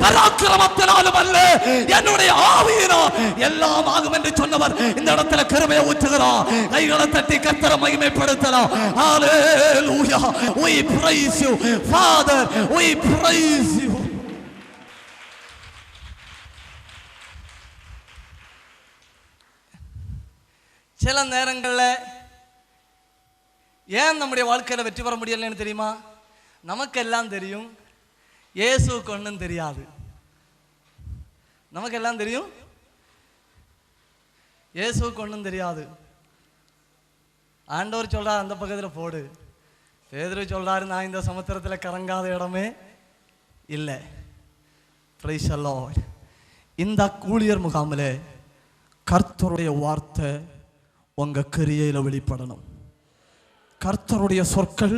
பராக்கிரமத்தினாலும் அல்ல, என்னுடைய ஆவியினால் எல்லாம் ஆகும் என்று சொன்னவர் இந்த இடத்துல கிருபையை ஊற்றுகிறார். கைகளை தட்டி கர்த்தரை மகிமைப்படுத்தலாம். ஹalleluya. We praise you Father, we praise you. சில நேரங்களில் ஏன் நம்முடைய வாழ்க்கையில் வெற்றி பெற முடியலன்னு தெரியுமா? நமக்கெல்லாம் தெரியும், இயேசுவுக்கு ஒன்றும் தெரியாது. நமக்கெல்லாம் தெரியும், இயேசுவுக்கு ஒன்றும் தெரியாது. ஆண்டவர் சொல்றார் அந்த பக்கத்தில் போடு. பேதுரு சொல்றாரு நான் இந்த சமுத்திரத்தில் கறங்காத இடமே இல்லை. Price the Lord. இந்த ஊழியர் முகாமில் கர்த்தருடைய வார்த்தை உங்க கிரியையில் வெளிப்படணும். கர்த்தருடைய சொற்கள்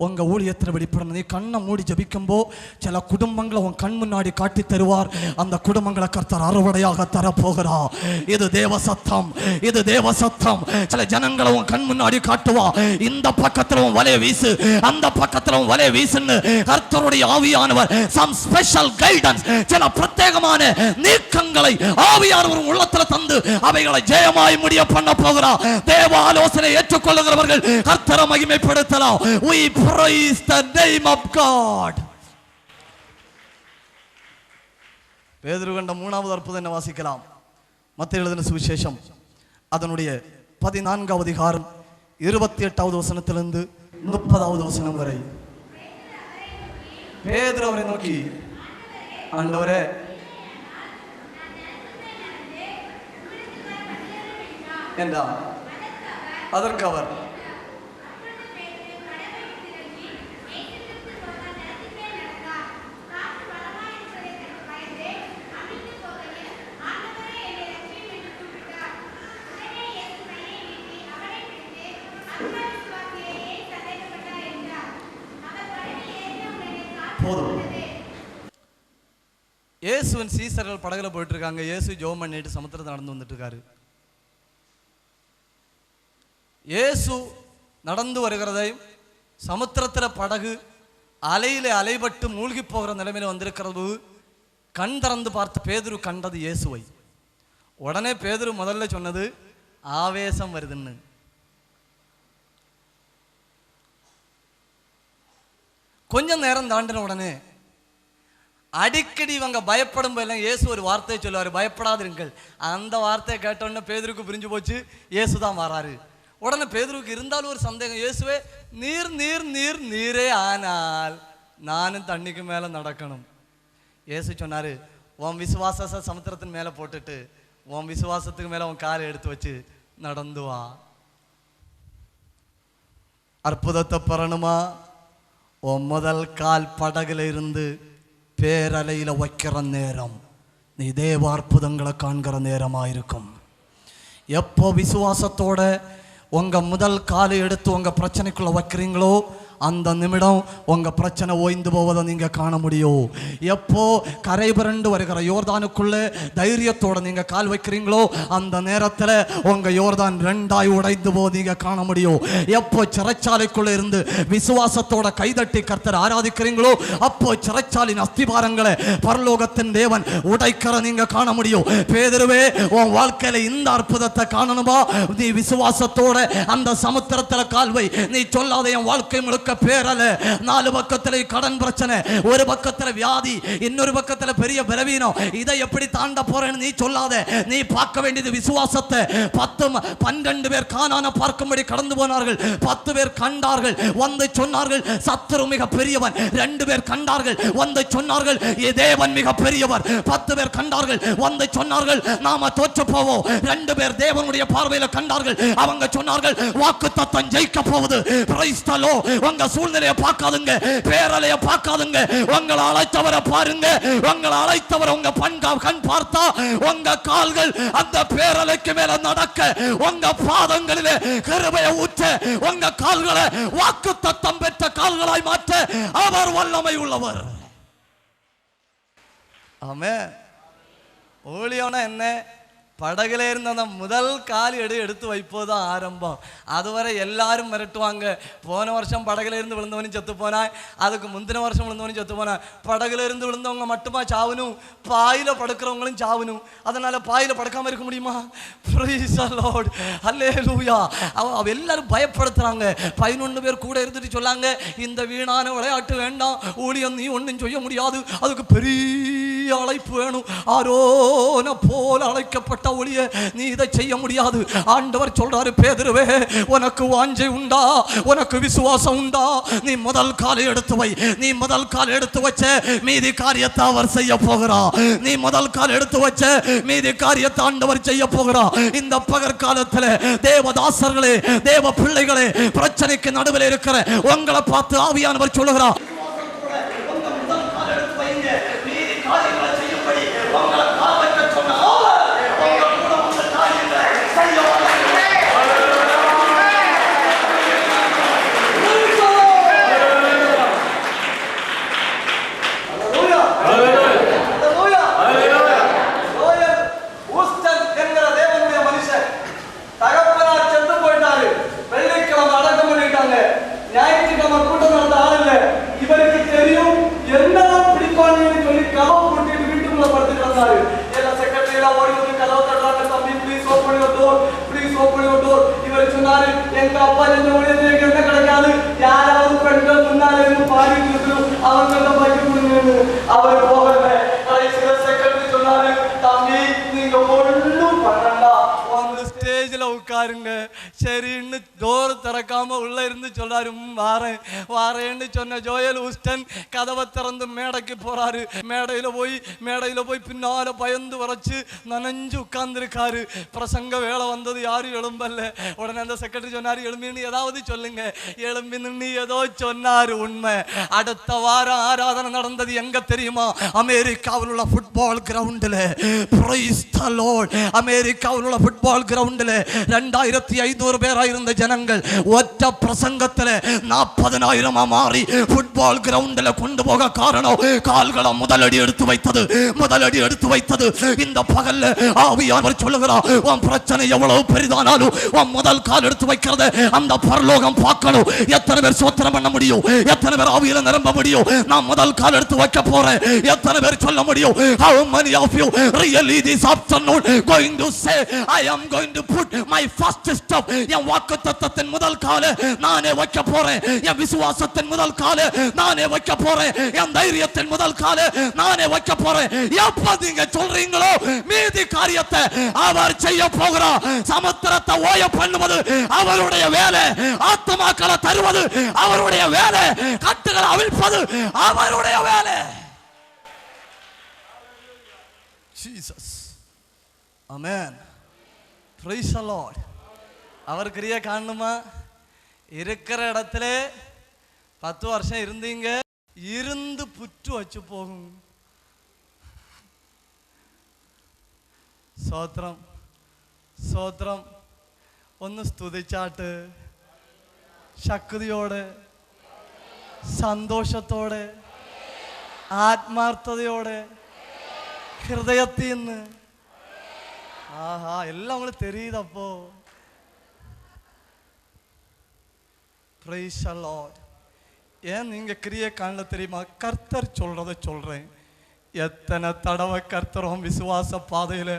உங்க ஊழியத்தில் வெளிப்படணும். நீ கண்ணை மூடி ஜபிக்கும்போ சில குடும்பங்களை உன் கண் முன்னாடி காட்டி தருவார். அந்த குடும்பங்களை கர்த்தர் அறுவடையாக தரப்போகிறார். இது தேவ சத்தம், இது தேவ சத்தம். சில ஜனங்களை உன் கண் முன்னாடி காட்டுவா. இந்த பக்கத்துல உன் வலைய வீசு, அந்த பக்கத்துல உன் வலைய வீசுன்னு கர்த்தருடைய ஆவியானவர் some special guidance, சில பிரத்யேகமான நீக்கங்களை ஆவியானவர் உள்ளத்துல தந்து அவைகளை ஜெயமாய் முடிய பண்ண போகிறார். தேவ ஆலோசனை ஏற்றுக்கொள்ளுகிறவர்கள் கர்த்தரை மகிமைப்படுத்தலாம். We praise the name of God. பேதுரு கண்ட மூணாவது அற்புதம் என்ன வாசிக்கலாம்? மத்தேயு எழுதின சுவிசேஷம் அதனுடைய 14வது அதிகாரம் 28வது வசனத்திலிருந்து 30வது வசனம் வரை. பேதுரு அவரை நோக்கி, ஆண்டவரே, என்றார். அதற்கு அவர், போதும். இயேசுவின் சீசர்கள் படகுல போயிட்டு இருக்காங்க. இயேசு ஜெபம் பண்ணிட்டு சமுத்திரத்தை நடந்து வந்துட்டு இருக்காரு. இயேசு நடந்து வருகிறதையும் சமுத்திரத்தில் படகு அலையில அலைபட்டு மூழ்கி போகிற நிலைமையில வந்திருக்கிறது கண் திறந்து பார்த்து பேதுரு கண்டது இயேசுவை. உடனே பேதுரு முதல்ல சொன்னது ஆவேசம் வருதுன்னு. கொஞ்சம் நேரம் தாண்டின உடனே அடிக்கடி இவங்க பயப்படும் போது இயேசு ஒரு வார்த்தையை சொல்லுவார், பயப்படாதிருங்கள். அந்த வார்த்தையை கேட்டோடனே பேதுருக்கு புரிஞ்சு போச்சு இயேசு தான் வராரு. உடனே பேதுருக்கு இருந்தாலும் ஒரு சந்தேகம், இயேசுவே நீர் நீர் நீர் நீரே ஆனால் நானும் தண்ணிக்கு மேலே நடக்கணும். இயேசு சொன்னாரு, உன் விசுவாச சமுத்திரத்தின் மேலே போட்டுட்டு உன் விசுவாசத்துக்கு மேலே உன் காலை எடுத்து வச்சு நடந்து வா. அற்புதத்தை பெறணுமா? உன் முதல் கால் படகுல இருந்து பேரலையில வைக்கிற நேரம் நீ தேவ அற்புதங்களை காண்கிற நேரமா இருக்கும். எப்போ விசுவாசத்தோட உங்க முதல் காலை எடுத்து உங்க பிரச்சனைக்குள்ள வைக்கிறீங்களோ அந்த நிமிடம் உங்க பிரச்சனை ஓய்ந்து போவதை நீங்க காண முடியும். எப்போ கரை புரண்டு வருகிற யோர்தானுக்குள்ள தைரியத்தோட நீங்க கால் வைக்கிறீங்களோ அந்த நேரத்தில் உங்க யோர்தான் ரெண்டாய் உடைந்து போக நீங்க காண முடியும். எப்போ சிறைச்சாலைக்குள்ள இருந்து விசுவாசத்தோட கைதட்டி கர்த்தர் ஆராதிக்கிறீங்களோ அப்போ சிறைச்சாலின் அஸ்திபாரங்களை பரலோகத்தின் தேவன் உடைக்கிற நீங்க காண முடியும். பேதுருவே, உன் வாழ்க்கையில இந்த அற்புதத்தை காணணுமா? நீ விசுவாசத்தோட அந்த சமுத்திரத்தில் கால் வை. நீ சொல்லாத என் வாழ்க்கை முழுக்க முழுக்க பேரல, 4 பக்கத்துல கடன் பிரச்சனை, ஒரு பக்கத்துல வியாதி, இன்னொரு பக்கத்துல பெரிய பலவீனம். இதை எப்படி தாண்ட போறேன்னு நீ சொல்லாத. நீ பார்க்க வேண்டியது விசுவாசத்தை. 12 பேர் கானானை பார்க்கும்படி கடந்து போனார்கள். 10 பேர் கண்டார்கள், வந்து சொன்னார்கள் சத்துரு மிக பெரியவன். 2 பேர் கண்டார்கள், வந்து சொன்னார்கள் தேவன் மிக பெரியவர். 10 பேர் கண்டார்கள், வந்து சொன்னார்கள் நாம தோற்று போவோம். 2 பேர் தேவனுடைய பார்வையில கண்டார்கள், அவங்க சொன்னார்கள் வாக்குத்தத்தம் ஜெயிக்க போகுது. Price the Lord. உங்க சூழ்நிலையை பார்க்காதுங்க, பேரலைய பார்க்காதுங்க, உங்களை அழைத்தவரை பாருங்க. உங்களை அழைத்தவர் உங்க கண் பார்த்தா உங்க கால்கள் அந்த பேரலைக்கு மேல நடக்க, உங்க பாதங்களிலே கிருபையை ஊற்ற, உங்க கால்களை வாக்குத்தத்தம் பெற்ற கால்களாய் மாற்ற அவர் வல்லமை உள்ளவர். ஆமென். ஊழியம்னா என்ன? படகுல இருந்த அந்த முதல் கால் எடுத்து வைப்போதான் ஆரம்பம். அதுவரை எல்லாரும் மிரட்டுவாங்க. போன வருஷம் படகுல இருந்து விழுந்தவனும் செத்து போனாய், அதுக்கு முந்தின வருஷம் விழுந்தவனும் செத்து போனாய். படகுல இருந்து விழுந்தவங்க மட்டுமா சாவணும், பாயில படுக்கிறவங்களும் சாவணும். அதனால பாயில படுக்காம இருக்க முடியுமா? பிரைஸ் தி லார்ட், ஹல்லேலூயா. அவ எல்லாரும் பயப்படுத்துறாங்க. 11 பேர் கூட இருந்துட்டு சொல்லாங்க, இந்த வீணான விளையாட்டு வேண்டாம், ஊழியம் நீ ஒன்றும் செய்ய முடியாது, அதுக்கு பெரிய அழைப்பு வேணும். ஆரோன போல அழைக்கப்பட்ட ஒளிய நீ இதை செய்ய முடியாது. ஆண்டவர் சொல்றாரு, பேதுருவே உனக்கு வாஞ்சை உண்டா, உனக்கு விசுவாசம் உண்டா, நீ முதல் காலை எடுத்து வை. நீ முதல் கால் எடுத்து வச்ச மீதி காரியத்தை அவர் செய்ய போகிறார். நீ முதல் கால் எடுத்து வச்ச மீதி காரியத்தை ஆண்டவர் செய்ய போகிறார். இந்த பகற்காலத்தில் தேவதாசர்களே, தேவ பிள்ளைகளே, பிரச்சனைக்கு நடுவில் இருக்கிற உங்களை பார்த்து ஆவியானவர் சொல்லுகிறார், எங்க அப்பா என்ன கிடைக்காது, யாராவது பெண்கள் முன்னாலே இருந்து பாடிட்டு இருக்கணும், அவங்க பைக்கு கொடுங்க. அவர் போகல, கடைசியில செக்ரட்டரி சொன்னாரு, தம்பி நீங்க ஒண்ணும் பண்ணண்டா, வந்து ஸ்டேஜ்ல உட்காருங்க. சரின்னு டோர் திறக்காம உள்ள இருந்து சொல்றாரு, வாரேன் வாரேன்னு சொன்ன ஜோயல் ஹூஸ்டன் கதவை திறந்து மேடைக்கு போறாரு. மேடையில போய் பின்னால பயந்து வரைச்சு நனைஞ்சு உட்கார்ந்துருக்காரு. பிரசங்க வேலை வந்தது, யாரும் எழும்பல்ல. உடனே அந்த செக்ரட்டரி சொன்னாரு, எழும்பின்னு ஏதாவது சொல்லுங்க. எழும்பின்னு ஏதோ சொன்னாரு. உண்மை. அடுத்த வாரம் ஆராதனை நடந்தது எங்க தெரியுமா? அமெரிக்காவில் உள்ள ஃபுட்பால் கிரவுண்டில். Price the Lord. அமெரிக்காவில் உள்ள ஃபுட்பால் கிரவுண்டில் 2500 பேராக இருந்த ஜனங்கள் ஒற்ற பிரசங்கத்தில் 40,000 மாறி ஃபுட்பால் கிரவுண்டில் கொண்டு போக காரணம் கால்களை முதலடி எடுத்து வைத்தது. இந்த பகல்ல ஆவியானவர் சொல்லுகிறார், உன் பிரச்சனை எவ்வளவு பெரிதானாலும் உன் முதல் கால் எடுத்து வைக்கிறத அந்த பரலோகம் பார்க்கணும். எத்தனை பேர் ஸ்தோத்திரம் பண்ண முடியும்? எத்தனை பேர் ஆவியில நிரம்ப முடியும்? நான் முதல் கால் எடுத்து வைக்க போறேன். எத்தனை பேர் சொல்ல முடியும்? How many of you really this afternoon going to say I am going to put my first step? என் வாக்குத்தத்தத்தின் முதல் காலை நானே வைக்க போறேன். என் விசுவாசத்தின் முதல் காலை நானே வைக்க போறேன். என் தைரியத்தின் முதல் காலை நானே வைக்க போறேன். எப்ப நீங்க சொல்றீங்களோ மீதி காரியத்தை அவர் செய்ய போகிறார். சமுத்திரத்தை ஓய பண்ணுவது அவருடைய வேலை, ஆத்துமாக்களை தருவது அவருடைய வேலை, கட்டுகளை அவிழ்ப்பது அவருடைய வேலை. Jesus. Amen. Praise the lord. அவர் கிரியை காணுமா? இருக்கிற இடத்துல 10 வருஷம் இருந்தீங்க, இருந்து புற்று வச்சு போகும். ஸ்தோத்திரம் സ്തോത്രം. ഒന്ന് സ്തുതിച്ചാട്ട് ശക്തിയോടെ സന്തോഷത്തോടെ ആത്മാർത്ഥതയോടെ ഹൃദയത്തിൽ നിന്ന് ஆஹா எல்லாம் உங்களுக்கு தெரியுதப்போ. Price the Lord. ஏன் நீங்க கிரியை காணல தெரியுமா? கர்த்தர் சொல்றதை சொல்றேன். எத்தனை தடவை கர்த்தரும் விசுவாச பாதையில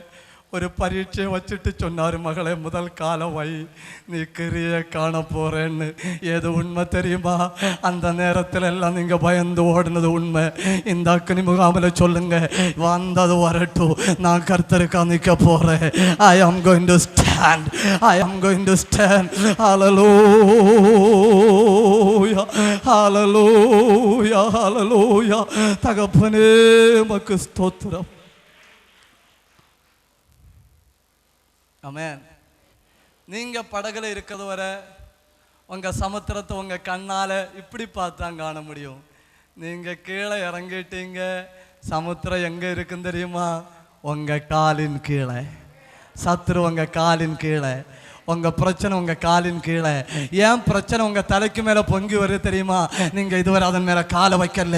ஒரு பரீட்சையை வச்சுட்டு சொன்னார், மகளே முதல் காலம் வை, நீ கிரியை காண போறேன்னு. ஏது உண்மை தெரியுமா? அந்த நேரத்தில் எல்லாம் நீங்கள் பயந்து ஓடினது உண்மை. இந்த அக்னி முகாமில் சொல்லுங்க, வந்தது வரட்டும், நான் கர்த்தருக்கா நிற்க போறேன். ஐ am going to stand, I am going to stand. Hallelujah, hallelujah, hallelujah. தகப்பனே மக்கு ஸ்தோத்திரம். ஆமென். நீங்க படகுல இருக்கிறது வரை உங்க சமுத்திரத்தை உங்க கண்ணால இப்படி பார்த்தா காண முடியும். நீங்க கீழே இறங்கிட்டீங்க, சமுத்திரம் எங்க இருக்குன்னு தெரியுமா? உங்க காலின் கீழே. சத்துரு உங்க காலின் கீழே, உங்க பிரச்சனை உங்க காலின் கீழே. ஏன் பிரச்சனை உங்க தலைக்கு மேல பொங்கி வருது தெரியுமா? நீங்க இதுவரை அதன் மேல காலை வைக்கல,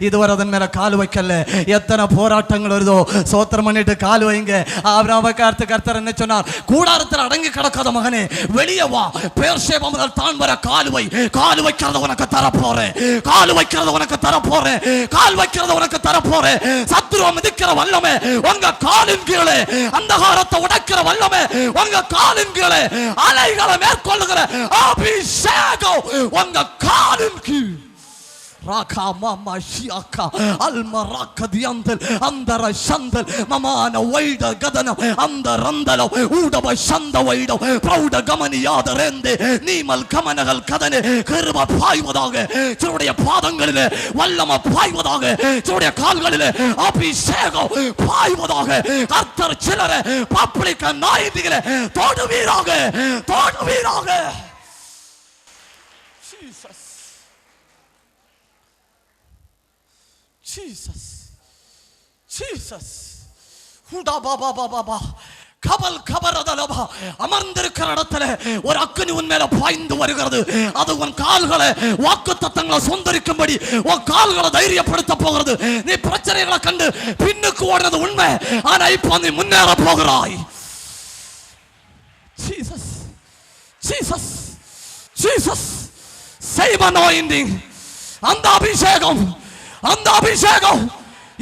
இதுவரை அதன் மேல கால் வைக்கல. எத்தனை போராட்டங்கள் வருதோ சோத்திரம் பண்ணிட்டு கால் வைங்க. ஆபிரகாமை பார்த்து கர்த்தர் என்ன சொன்னார்? கூடாரத்தில் அடங்கி கிடக்காத மகனே, வெளியே வா, பெயர்சேபா முதல் தான் வர கால் வை. கால் வைக்கிறத உனக்கு தரப்போறேன், கால் வைக்கிறத உனக்கு தரப்போறேன், கால் வைக்கிறத உனக்கு தரப்போறேன். சத்துருவை மிதிக்கிற வல்லமே உங்க காலின் கீழே, அந்தகாரத்தை உடைக்கிற வல்லமே உங்க காலின் கீழே, அலைகளை மேற்கொள்ளுகிற அபிஷேகம் உங்க காலின் கீழ். ராகா மாமா ஷியாக்கா அல்மராக்க தியந்தல் அந்தர சந்தல் மமான வைட கதனம் அந்த ரந்தலோ ஊடப சந்த வைடோ பிரௌட கமனியாத ரெந்தே நீமல் கமனகள் கதனே கிருப பாய்வதாக, சிறுடைய பாதங்களிலே வல்லம பாய்வதாக, சிறுடைய கால்களிலே அபிஷேகம் பாய்வதாக. கர்த்தர் சிலரை பப்ளிக்க நாயதிகளே தொடுவீராக, தொடுவீராக. ஜீசஸ், Jesus, Jesus, ஹுடா பாபா பாபா கபல் கபரதலபா. அமர்ந்திருக்கிற இடத்துல ஒரு அக்கினி உன் மேல பாய்ந்து வருகிறது. அது உன் கால்களை வாக்குத்தத்தங்களை சொந்தரிக்கும்படி உன் கால்களை தைரியப்படுத்த போகிறது. நீ பிரச்சனைகளை கண்டு பின்னுக்கு ஓடுறது உண்மை, ஆனா இப்போ நீ முன்னேற போகிறாய். Jesus, Jesus, Jesus, save anointing. அந்த அபிஷேகம், அந்த அபிஷேகம்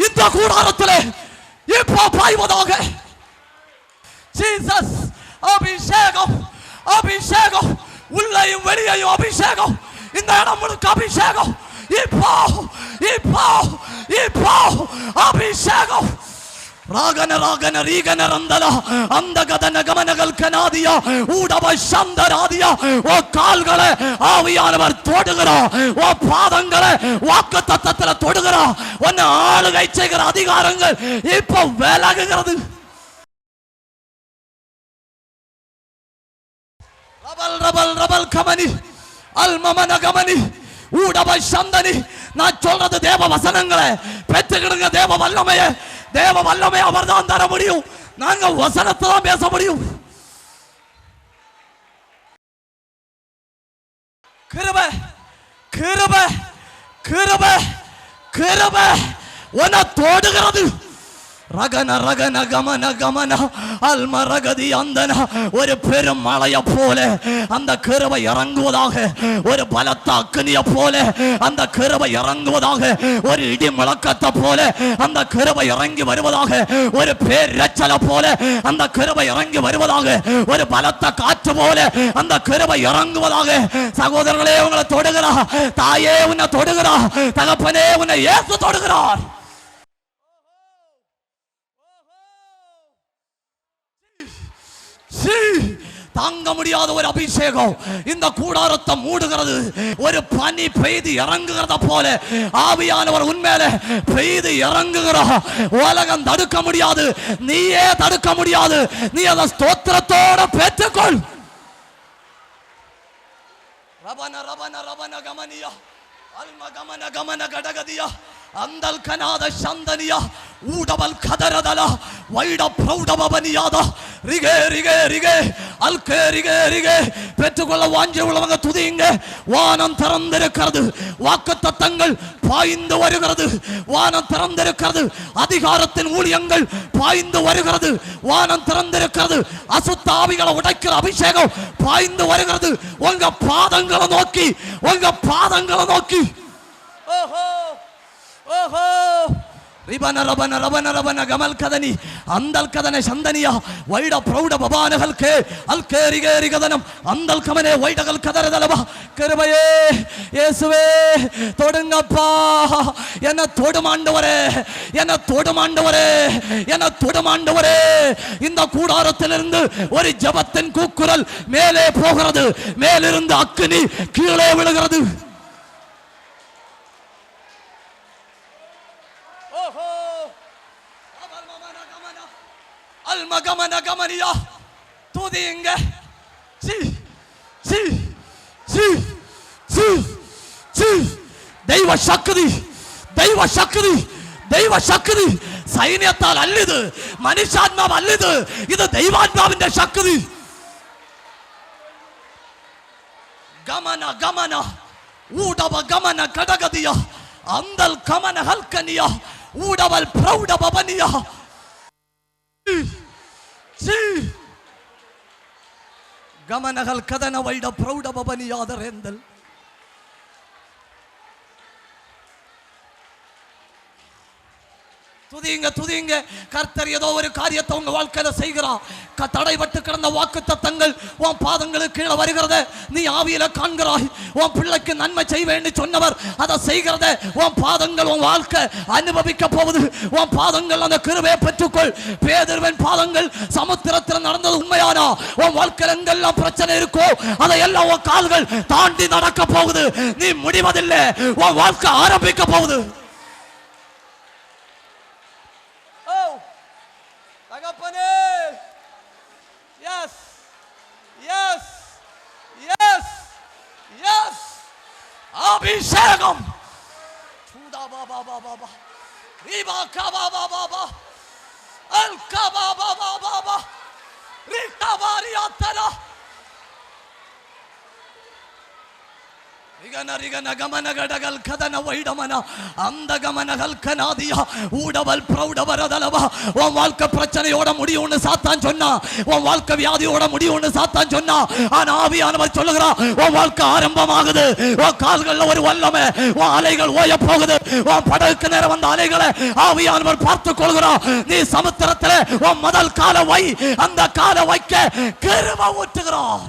இந்த கூடாரத்திலே இப்போ பாய்வதாக. ஜீசஸ், அபிஷேகம், அபிஷேகம், உள்ளேயும் வெளியேயும் அபிஷேகம், இந்த இடம் முழுக்க அபிஷேகம். இப்போ இப்போ இப்போ அபிஷேகம். ராகன ராகன ரீகன ரந்தல அந்த கதன கமனகள் கனாதியா ஊடப சந்தராதியா. ஓ கால்களை ஆவியானவர் தொடுகிறார், ஓ பாதங்களை வாக்குத்தத்தத்துல தொடுகிறார். உன்னை ஆளுகை செய்கிற அதிகாரங்கள் இப்போ விலகுகிறது. ரபல் ரபல் ரபல் கமனி அல்மமன கமனி ஊடப சந்தனி. நான் சொல்றது தேவ வசனங்களை பெற்றுக்கிடுங்க. தேவ வல்லமையை, தேவ வல்லமை அவர் தான் தர முடியும். நாங்க வசனத்தை தான் பேச முடியும். கிருபை, கிருபை, கிருபை, கிருபை உன்னை தொடுகிறது. ரகன ரகன கமன கமன அல்ம ரகதி அந்தன. ஒரு பெரும் மழையை போல அந்த கிருபை இறங்குவதாக, ஒரு பலத்த அக்னியை போல அந்த கிருபை இறங்குவதாக, ஒரு இடி முழக்கத்தை போல அந்த கிருபை இறங்கி வருவதாக, ஒரு பேரச்சலை போல அந்த கிருபை இறங்கி வருவதாக, ஒரு பலத்த காற்று போல அந்த கிருபை இறங்குவதாக. சகோதரர்களே உங்களை தொடுகிறார், தாயே உன்னை தொடுகிறார், தகப்பனே உன்னை இயேசு தொடுகிறார். தாங்க முடியாத ஒரு அபிஷேகம் இந்த கூடாரத்தை மூடுகிறது. ஒரு பனி பெய்து இறங்குகிறத போல ஆவியானவர் உன்மேல பெய்து இறங்குகிறார். உலகம் தடுக்க முடியாது, நீயே தடுக்க முடியாது. நீ அதை ஸ்தோத்திரத்தோட பெற்றுக்கொள். ரபன ரபன ரபன கமனியா அல்ம கமன கமன கடகதியா அந்தல் கனாத சந்தனியா ஊடவல் கதரதல வைட பிரௌடபவனியாதா ரிகே ரிகே ரிகே அல்கே ரிகே ரிகே. பெற்றுக்கொள்ள வாஞ்சி உள்ளவங்க துதியுங்க. வானம் திறந்திருக்கிறது, வாக்குத்தத்தங்கள் பாய்ந்து வருகிறது. வானம் திறந்திருக்கிறது, அதிகாரத்தின் ஊழியங்கள் பாய்ந்து வருகிறது. வானம் திறந்திருக்கிறது, அசுத்த ஆவிகளை உடைக்கிற அபிஷேகம் பாய்ந்து வருகிறது. உங்க பாதங்களை நோக்கி, உங்க பாதங்களை நோக்கி. ஓஹோ ஓஹோ ರಿಬನ ರಬನ ರಬನ ರಬನ ಗಮಲ್ ಕದನಿ ಅಂದಲ್ ಕದನೆ ಚಂದನಿಯ ವೈಡ ಪ್ರೌಢ ಬಬಾನಗಲ್ಕೆ ಅಲ್ಕೇರಿಗೇರಿ ಕದನಂ ಅಂದಲ್ ಕಮನೆ ವೈಡಗಲ್ ಕದರದಲಬ ಕೃಪையே இயேசுவே தொடுங்கப்பா என்ன தொடுமாண்டவரே என்ன தொடுமாண்டவரே என்ன தொடுமாண்டவரே இந்த கூடாரத்திலிருந்து ஒரு ஜெபத்தின் கூக்குரல் மேலே போகிறது மேலிருந்து அக்கினி கீழே விழுகிறது Almagamana gamaniya tudinge si si si si si deiva shakti deiva shakti deiva shakti സൈന്യത്താൽ അല്ലിത് മനുഷ്യാത്മാവ് അല്ലിത് ഇത് ദൈവാത്മാവിന്റെ ശക്തി ഗമന ഗമന ഊടവ ഗമന ഘടകതിയ അന്തൽ ഗമന ഹൽക്കനിയ ഊടവൽ പ്രൗഢ ഭവനിയ ಗಮನಗಳ ಕದನ ವೈಡ ಪ್ರೌಢ ಭವನಿಯಾದರೆಂದಲ್ துதிங்க கர்த்தர் ஏதோ ஒரு காரியத்தை உங்க வாழ்க்கையில செய்கிறார். தடைபட்டு கிடந்த வாக்கு தத்தங்கள் உன் பாதங்களுக்கு கீழே வருகிறத நீ ஆவியில காண்கிறாய். உன் பிள்ளைக்கு நன்மை செய்வேன்னு சொன்னவர் அதை செய்கிறத உன் பாதங்கள் உன் வாழ்க்கை அனுபவிக்க போகுது. உன் பாதங்கள் அந்த கிருபையை பெற்றுக்கொள். பேதுருவின் பாதங்கள் சமுத்திரத்தில் நடந்தது உண்மையானா உன் வாழ்க்கையில் எங்கெல்லாம் பிரச்சனை இருக்கோ அதையெல்லாம் உன் கால்கள் தாண்டி நடக்க போகுது. நீ முடிவதில்லை, உன் வாழ்க்கை ஆரம்பிக்க போகுது. Yes, yes, yes, yes. Abhishekam. Chuda baba baba. Riba kaba baba. Al kaba baba baba. Rikavari atara. ರಿಗನ ಗಮನ ಗಡಗಲ್ ಕದನ ವೈಡಮನ அந்த கமனகள் கனாதியா ஊடவல் பிரௌடவரதலவ உன் வாழ்க்கை பிரச்சனையோட முடியும்னு சாத்தான் சொன்னா, உன் வாழ்க்கை வியாதியோட முடியும்னு சாத்தான் சொன்னா, ஆனா ஆவியானவர் சொல்லுகிறார் உன் வாழ்க்கை ஆரம்பமாகுது. உன் கால்கள்ல ஒரு வல்லமை, உன் அலைகள் ஓய போகுது. உன் படகுக்கு நேரம் வந்த அலைகளை ஆவியானவர் பார்த்துக் கொள்கிறார். நீ சமுத்திரத்தில் உன் முதல் கால வை, அந்த கால வைக்க கிருபை ஊற்றுகிறார்.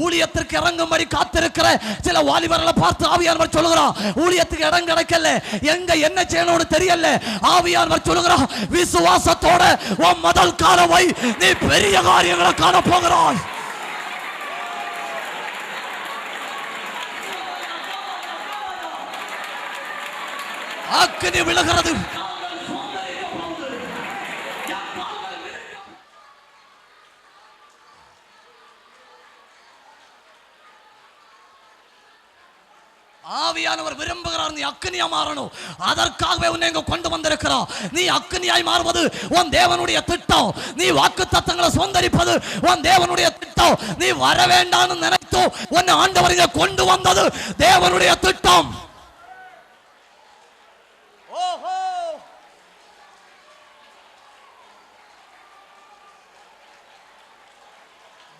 ஊழியத்திற்கு இறங்கும்படி காத்திருக்கிற சில வாலிபர்களை பார்த்து ஆவியானவர் சொல்லுகிறார் ஊழியத்துக்கு இடம் கிடைக்கல, எங்க என்ன செய்யணும்னு தெரியல. ஆவியானவர் சொல்லுகிறார் விசுவாசத்தோட உன் முதல் கால வை, நீ பெரிய காரியங்களை காண போகிறாய். அக்கினி விழுகிறது. ஆவியானவர் விரும்புகிறார் நீ அக்கினியா மாறணும். அதற்காகவே உன்னை இங்க கொண்டு வந்திருக்கிறார். நீ அக்கினியாய் மாறுவது உன் தேவனுடைய திட்டம். நீ வாக்குத்தத்தங்களை சுதந்தரிப்பது உன் தேவனுடைய திட்டம். நீ வர வேண்டாம்னு நினைத்தோ உன்னை ஆண்டவர் இங்க கொண்டு வந்தது தேவனுடைய திட்டம். ஓஹோ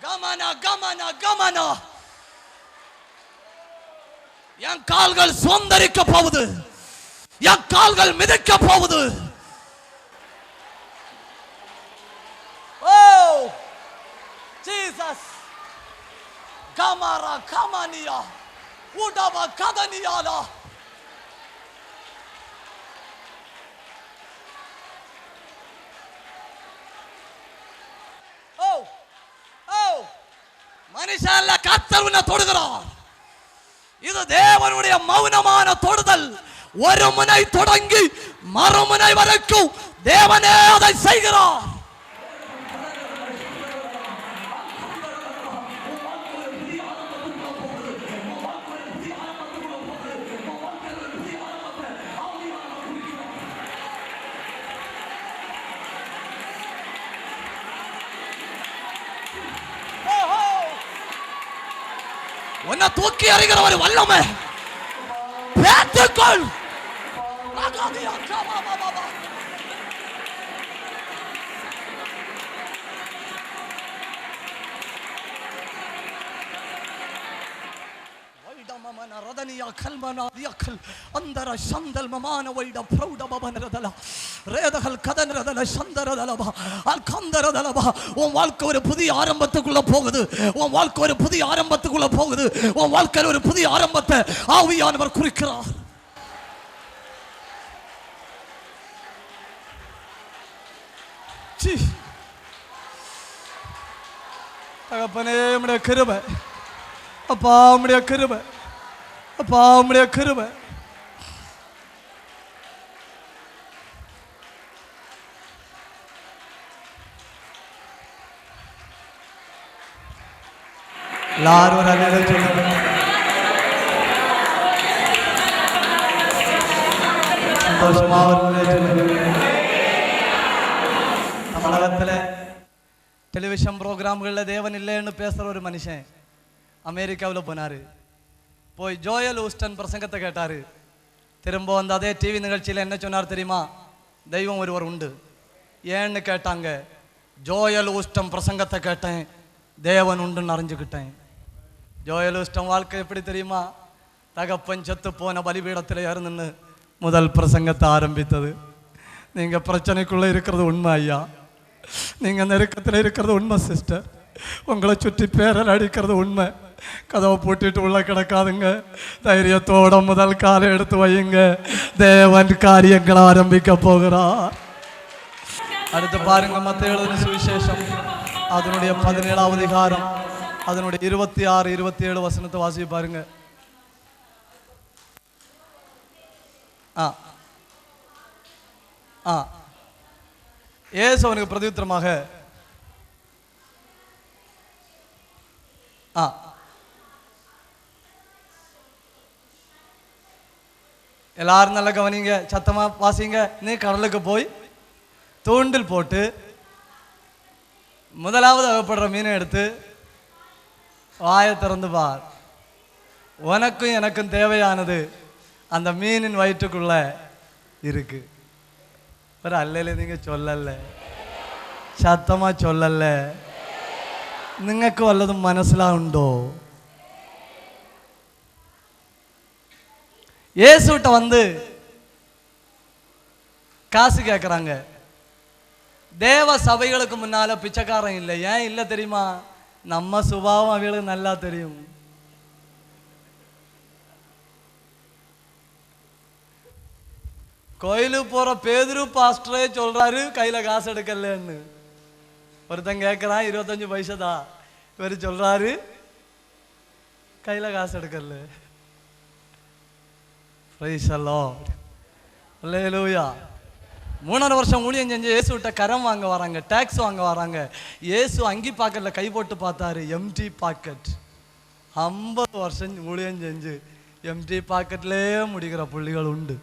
கமன கமன கமன என் கால்கள் சுதந்தரிக்க போகுது, என் கால்கள் மிதிக்க போகுது. ஓ ஜீசஸ் கமரா கமனியா உடவ கதனியாலா ஓ ஓ மனுஷல்ல கர்த்தர் உன்னை தொடுகிறார். இது தேவனுடைய மௌனமான தொடுதல். ஒரு முனை தொடங்கி மறுமுனை வரைக்கும் தேவனே அதை செய்கிறார். உன்னை தூக்கி அறிகிற ஒரு வல்லமை பேத்துக்கொள். ரதலியா கல்மனா தியக்கல் அந்தர சந்தல் மமான வைட பிரௌட பவனரதல ரேதகல் கதனரதல சந்தரதலபா அல் கந்தரதலபா. உன் வாழ்க்கை ஒரு புதிய ஆரம்பத்துக்குள்ள போகுது. உன் வாழ்க்கை ஒரு புதிய ஆரம்பத்துக்குள்ள போகுது. உன் வாழ்க்கையில் ஒரு புதிய ஆரம்பத்தை ஆவியானவர் குறிக்கிறார். தகப்பனே உம்முடைய கிருபை அப்பா, உம்முடைய கிருபை அப்பா, உம்முடைய கிருபை. எல்லாரும் ஒரு அல்லேலூயா சொல்லுங்க. சந்தோஷமா ஒரு அல்லேலூயா சொல்லுங்க. தமிழகத்தில் டெலிவிஷன் ப்ரோக்ராம்களில் தேவன் இல்லைன்னு பேசுகிற ஒரு மனுஷன் அமெரிக்காவில் போனார். போய் ஜோயல் ஊஸ்டன் பிரசங்கத்தை கேட்டார். திரும்ப வந்து அதே டிவி நிகழ்ச்சியில் என்ன சொன்னார் தெரியுமா? தெய்வம் ஒருவர் உண்டு. ஏன்னு கேட்டாங்க. ஜோயல் ஊஸ்டன் பிரசங்கத்தை கேட்டேன், தேவன் உண்டுன்னு அறிஞ்சுக்கிட்டேன். ஜோயல் ஊஸ்டன் வாழ்க்கை எப்படி தெரியுமா? தகப்பன் செத்து போன பலிபீடத்தில் இறந்துன்னு முதல் பிரசங்கத்தை ஆரம்பித்தது. நீங்கள் பிரச்சனைக்குள்ளே இருக்கிறது உண்மை ஐயா, நீங்கள் நெருக்கத்தில் இருக்கிறது உண்மை சிஸ்டர், உங்களை சுற்றி பேரல் அடிக்கிறது உண்மை. கதவை பூட்டிட்டு உள்ள கிடக்காதுங்க, தைரியத்தோட முதல் காலை எடுத்து வையுங்க, தேவன் காரியங்களை ஆரம்பிக்க போகிறார். அடுத்து பாருங்க, மத்தேயு எழுதின சுவிசேஷம் அதனுடைய 17வது அதிகாரம் அதனுடைய 26, 27 வசனத்தை வாசி பாருங்க. இயேசு அவனுக்கு பிரதியுத்தரமாக எல்லாரும் நல்லா கவனிங்க, சத்தமா வாசிங்க. நீ கடலுக்கு போய் தூண்டில் போட்டு முதலாவது அகப்படுற மீனை எடுத்து வாயை திறந்து பார். உனக்கும் எனக்கும் தேவையானது அந்த மீனின் வயிற்றுக்குள்ள இருக்கு. ஒரு அல்லையில நீங்க சொல்லல, சத்தமா சொல்லல. നിങ്ങൾക്ക് വല്ലതും മനസ്സിലാവുണ്ടോ? இயேசுட்ட வந்து காசு கேட்குறாங்க. தேவ சபைகளுக்கு முன்னால பிச்சைக்காரன் இல்லை. ஏன் இல்லை தெரியுமா? நம்ம சுபாவம் அவங்களுக்கு நல்லா தெரியும். கோயிலுக்கு போற பேதுரு பாஸ்டரே சொல்றாரு கையில காசு எடுக்கலன்னு. ஒருத்தன் கேட்குறான் 25 பைசா தான், இவர் சொல்றாரு கையில காசு எடுக்கல. பிரைஸ் தி லார்ட், அல்லேலூயா. 3.5 வருஷம் ஊழியம் செஞ்சு இயேசுட்ட கரம் வாங்க வராங்க, டாக்ஸ் வாங்க வராங்க. இயேசு அங்கி பாக்கெட்ல கை போட்டு பார்த்தாரு, எம்டி பாக்கெட். 50 வருஷம் ஊழியம் செஞ்சு எம்டி பாக்கெட்லேயே முடிக்கிற புள்ளிகள் உண்டு.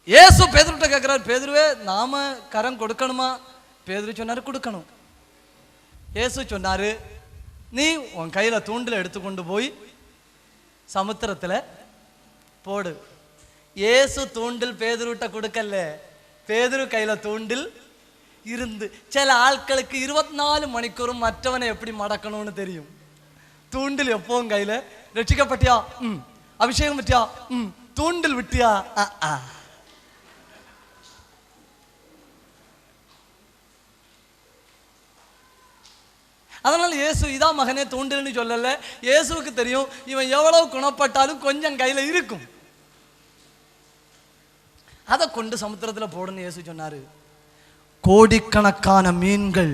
இயேசு பேதுருட்ட கேட்கிறார், பேதுருவே நாம கரம் கொடுக்கணுமா? பேதுரு சொன்னாரு கொடுக்கணும். இயேசு சொன்னாரு, நீ உன் கையில தூண்டில் எடுத்துக்கொண்டு போய் சமுத்திரத்துல போடு. இயேசு தூண்டில் பேதுருட்ட கொடுக்கல, பேதுரு கையில தூண்டில் இருந்து. சில ஆட்களுக்கு 24 மணிக்கூறும் மற்றவனை எப்படி மடக்கணும்னு தெரியும். தூண்டில் எப்பவும் கையில. ரட்சிக்கப்பட்டியா? அபிஷேகம் விட்டியா? தூண்டில் விட்டியா? அதனால இயேசு இதான் மகனே தூண்டில்னு சொல்லல. இயேசுவுக்கு தெரியும் இவன் எவ்வளவு குணப்பட்டாலும் கொஞ்சம் கையில இருக்கும், அதை கொண்டு சமுத்திரத்தில் போடுன்னு இயேசு சொன்னாரு. கோடிக்கணக்கான மீன்கள்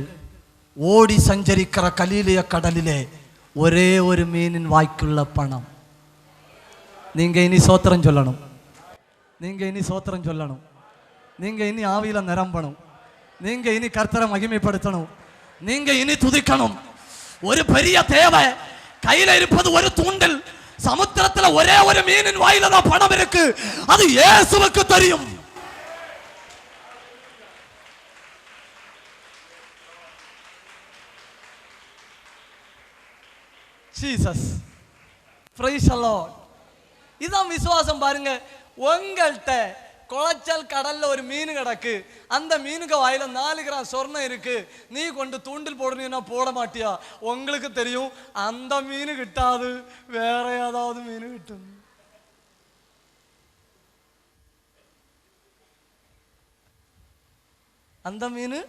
ஓடி சஞ்சரிக்கிற கலிலேய கடலிலே ஒரே ஒரு மீனின் வாய்க்குள்ள பணம். நீங்க இனி சோத்திரம் சொல்லணும், நீங்க இனி சோத்திரம் சொல்லணும், நீங்க இனி ஆவியில நிரம்பணும், நீங்க இனி கர்த்தரை மகிமைப்படுத்தணும், நீங்க இனி துதிக்கணும். ஒரு பெரிய தேவை. கையில இருப்பது ஒரு தூண்டில், சமுத்திரத்துல ஒரே ஒரு மீனின் வாயில தான் பணம் இருக்கு. அது இயேசுவுக்கு தெரியும். Jesus, price the Lord. இதான் விசுவாசம். பாருங்க, உங்கள்கிட்ட குளச்சல் கடல்ல ஒரு மீன் கிடக்கு, அந்த மீனுக்கு வாயில 4 கிராம் சொர்ணம் இருக்கு, நீ கொண்டு தூண்டில் போடணும்னா போட மாட்டியா? உங்களுக்கு தெரியும் அந்த மீன் கிட்டாது, வேற ஏதாவது மீன் கிட்டும். அந்த மீன்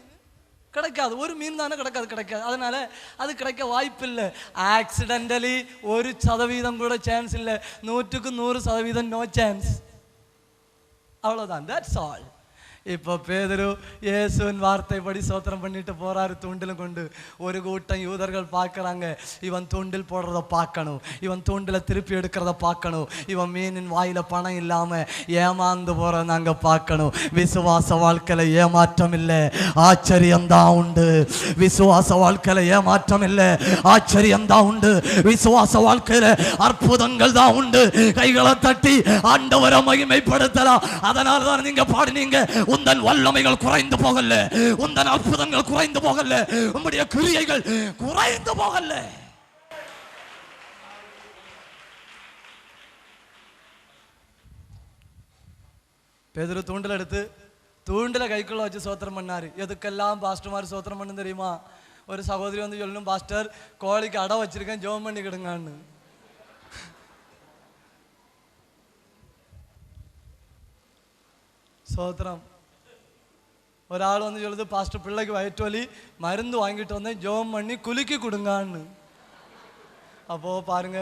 கிடைக்காது, ஒரு மீன் தானே கிடைக்காது. அதனால அது கிடைக்க வாய்ப்பு இல்லை. ஆக்சிடென்டலி 1% கூட சான்ஸ் இல்லை, 100க்கு 100% நோ சான்ஸ். அவ்வளோதான், தட்ஸ் ஆல். இப்போ பேதுரு இயேசுவின் வார்த்தைப்படி சோத்திரம் பண்ணிட்டு போறாரு தூண்டிலும் கொண்டு. ஒரு கூட்டம் யூதர்கள் பார்க்குறாங்க, இவன் தூண்டில் போடுறத பார்க்கணும், இவன் தூண்டில திருப்பி எடுக்கிறத பார்க்கணும், இவன் மீனின் வாயில பணம் இல்லாம ஏமாந்து போறத நாங்க பார்க்கணும். விசுவாச வாழ்க்கையில ஏமாற்றம் இல்லை, ஆச்சரியம்தான் உண்டு. விசுவாச வாழ்க்கையில ஏமாற்றம் இல்லை, ஆச்சரியம்தான் உண்டு. விசுவாச வாழ்க்கையில அற்புதங்கள் தான் உண்டு. கைகளை தட்டி ஆண்டவரை மகிமைப்படுத்தலாம். அதனால தான் நீங்க பாடினீங்க, உந்தன் வல்லமைகள் குறைந்து போகல, உந்தன் அற்புதங்கள் குறைந்து போகல, உம்முடைய கிரியைகள் குறைந்து போகல. பேதுரு தூண்டில் எடுத்து தூண்டில கைக்குள்ள வச்சு சோத்திரம் பண்ணாரு. எதுக்கெல்லாம் பாஸ்டர் மாதிரி சோத்திரம் பண்ணு தெரியுமா? ஒரு சகோதரி வந்து சொல்லணும், பாஸ்டர் கோழிக்கு அடை வச்சிருக்கேன், ஜெபம் பண்ணி கிடுங்கன்னு. சோத்திரம். ஒரு ஆள் வந்து சொல்லுது, பாஸ்டர் பிள்ளைக்கு வயிற்று வலி, மருந்து வாங்கிட்டு வந்தேன், ஜெபம் பண்ணி குலுக்கி கொடுங்கன்னு. அப்போ பாருங்க,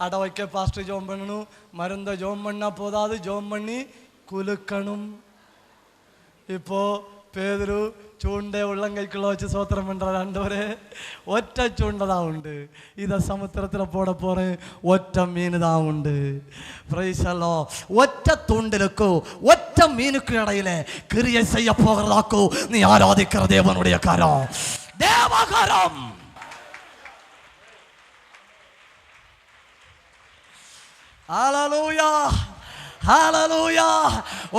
அடை வைக்க பாஸ்டர் ஜெபம் பண்ணணும், மருந்தை ஜெபம் பண்ணா போதாது, ஜெபம் பண்ணி குலுக்கணும். இப்போ பேதுரு சூண்டை உள்ளங்கைக்குள்ள வச்சு சோத்திரம் பண்றாரு, ஆண்டவரே ஒற்றை சூண்டை தான் உண்டு, இதை சமுத்திரத்துல போட போறேன், ஒற்றை மீன் தான் உண்டு. Price the Lord. ஒற்றை தூண்டிலுக்கும் ஒற்றை மீனுக்கு இடையில கிரியை செய்ய போகிறதாக்கோ நீ ஆராதிக்கிற தேவனுடைய கரம், தேவகரம். ஹல்லேலூயா, ஹல்லேலூயா.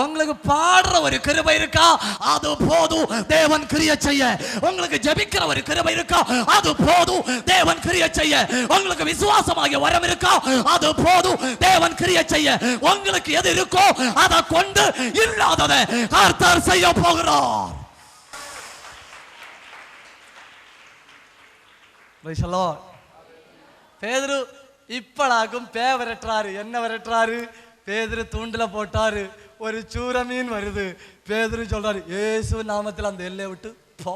உங்களுக்கு பாடுற ஒரு கிருபை இருக்கா, அது போதும் தேவன் கிரியை செய்ய. உங்களுக்கு ஜெபிக்கிற ஒரு கிருபை இருக்கா, அது போதும் தேவன் கிரியை செய்ய. உங்களுக்கு விசுவாசமாகிய வரம் இருக்கா, அது போதும் தேவன் கிரியை செய்ய. உங்களுக்கு எது இருக்கோ அதை கொண்டு இல்லாததை கர்த்தர் செய்ய போகிறார். Price the Lord. பேதுரு இப்பளாகும் பே விரட்டுறாரு. என்ன விரட்டுறாரு? பேதுரு தூண்டில போட்டாரு, ஒரு சூர மீன் வருது. பேதுரு சொல்றாரு, இயேசு நாமத்தில் அந்த எல்லையை விட்டு போ.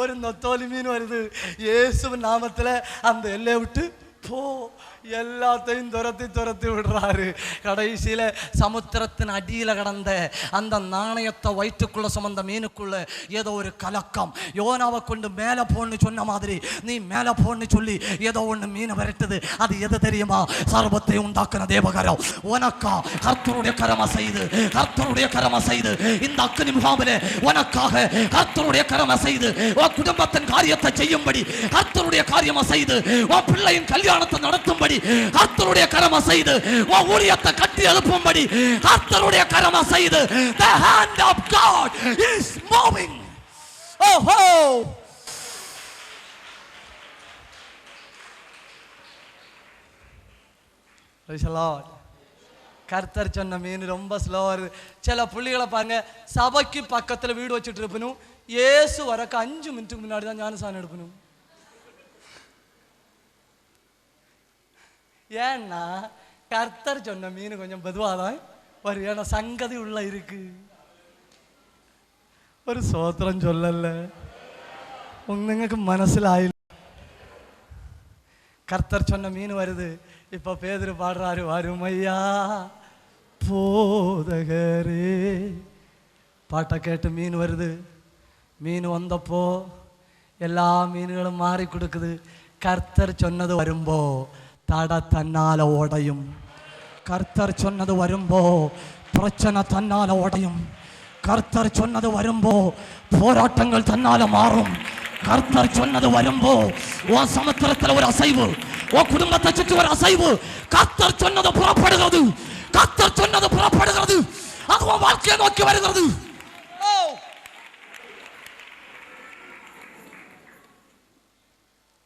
ஒரு நொத்தோலி மீன் வருது, இயேசு நாமத்தில் அந்த எல்லையை விட்டு போ. எல்லாத்தையும் துரத்தி விடுறாரு. கடைசியில சமுத்திரத்தின் அடியில கடந்த அந்த நாணயத்தை வயிற்றுக்குள்ள சுமந்த மீனுக்குள்ள ஏதோ ஒரு கலக்கம். யோனாவை கொண்டு மேல போன்னு சொன்ன மாதிரி நீ மேல போன்னு சொல்லி ஏதோ ஒண்ணு மீன் விரட்டுது. அது எது தெரியுமா? சர்வத்தை உண்டாக்குன தேவகரம். உனக்கா கர்த்தருடைய கரம செய்து, கர்த்தருடைய கரம செய்து இந்த அக்கினி முகாமிலே உனக்காக கர்த்தருடைய கரம செய்து உன் குடும்பத்தின் காரியத்தை செய்யும்படி, கர்த்தருடைய காரியமா செய்து உன் பிள்ளையின் கல்யாணத்தை நடத்தும்படி கர்த்தருடைய கரம செய்து உன் ஊழியத்தை கட்டி எழுப்பும்படி கர்த்தருடைய கரம செய்து the hand of God is moving. Oh ho. Praise the Lord. கர்த்தர் சொன்ன மீன் ரொம்ப ஸ்லோவா இருக்கு. சில புள்ளிகளை பாருங்க, சபைக்கு பக்கத்துல வீடு வச்சுட்டு இருப்பணும், இயேசு வரக்கு 5 மினிட்டுக்கு முன்னாடி தான் ஞானசானம் எடுப்பணும். ஏன்னா கர்த்தர் சொன்ன மீன் கொஞ்சம் பொதுவாதான் ஒரு ஏன்னா சங்கதி உள்ள இருக்கு. ஒரு சோத்திரம் சொல்லல, உங்களுக்கு மனசுல ஆயில. கர்த்தர் சொன்ன மீன் வருது. இப்ப பேதுரு பாடுறாரு, வருமையா போதகரே. பாட்டை கேட்டு மீன் வருது. மீன் வந்தப்போ எல்லா மீன்களும் மாறி கொடுக்குது. கர்த்தர் சொன்னது வரும்போ தட தன்னால உடையும். கர்த்தர் சொன்னது வரும்போ பிரச்சனை தன்னால உடையும். கர்த்தர் சொன்னது வரும்போ போராட்டங்கள் தன்னால மாறும். கர்த்தர் சொன்னது வரும்போ உன் சமுத்திரத்தில் ஒரு அசைவு, உன் குடும்பத்தை சுற்றி ஒரு அசைவு. கர்த்தர் சொன்னது புறப்படுகிறது, கர்த்தர் சொன்னது புறப்படுகிறது, அது உன் வாழ்க்கையை நோக்கி வருகிறது.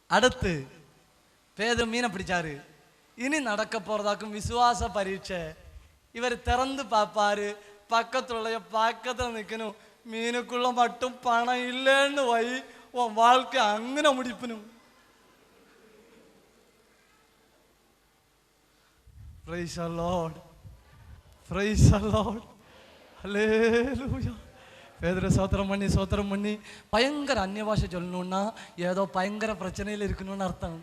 அடுத்து பேதுரு மீனை பிடிச்சாரு. இனி நடக்க போறதாக்கும் விசுவாச பரீட்சை. இவர் திறந்து பார்ப்பாரு, பக்கத்தில் நிற்கணும். மீனுக்குள்ள மட்டும் பணம் இல்லைன்னு வை, உன் வாழ்க்கை அங்கே முடிப்பணும். Praise the Lord. Praise the Lord. Hallelujah. பேதுரு சோத்திரம் பண்ணி பயங்கர அந்நிய பாஷை சொல்லணும்னா ஏதோ பயங்கர பிரச்சனையில் இருக்கணும்னு அர்த்தம்.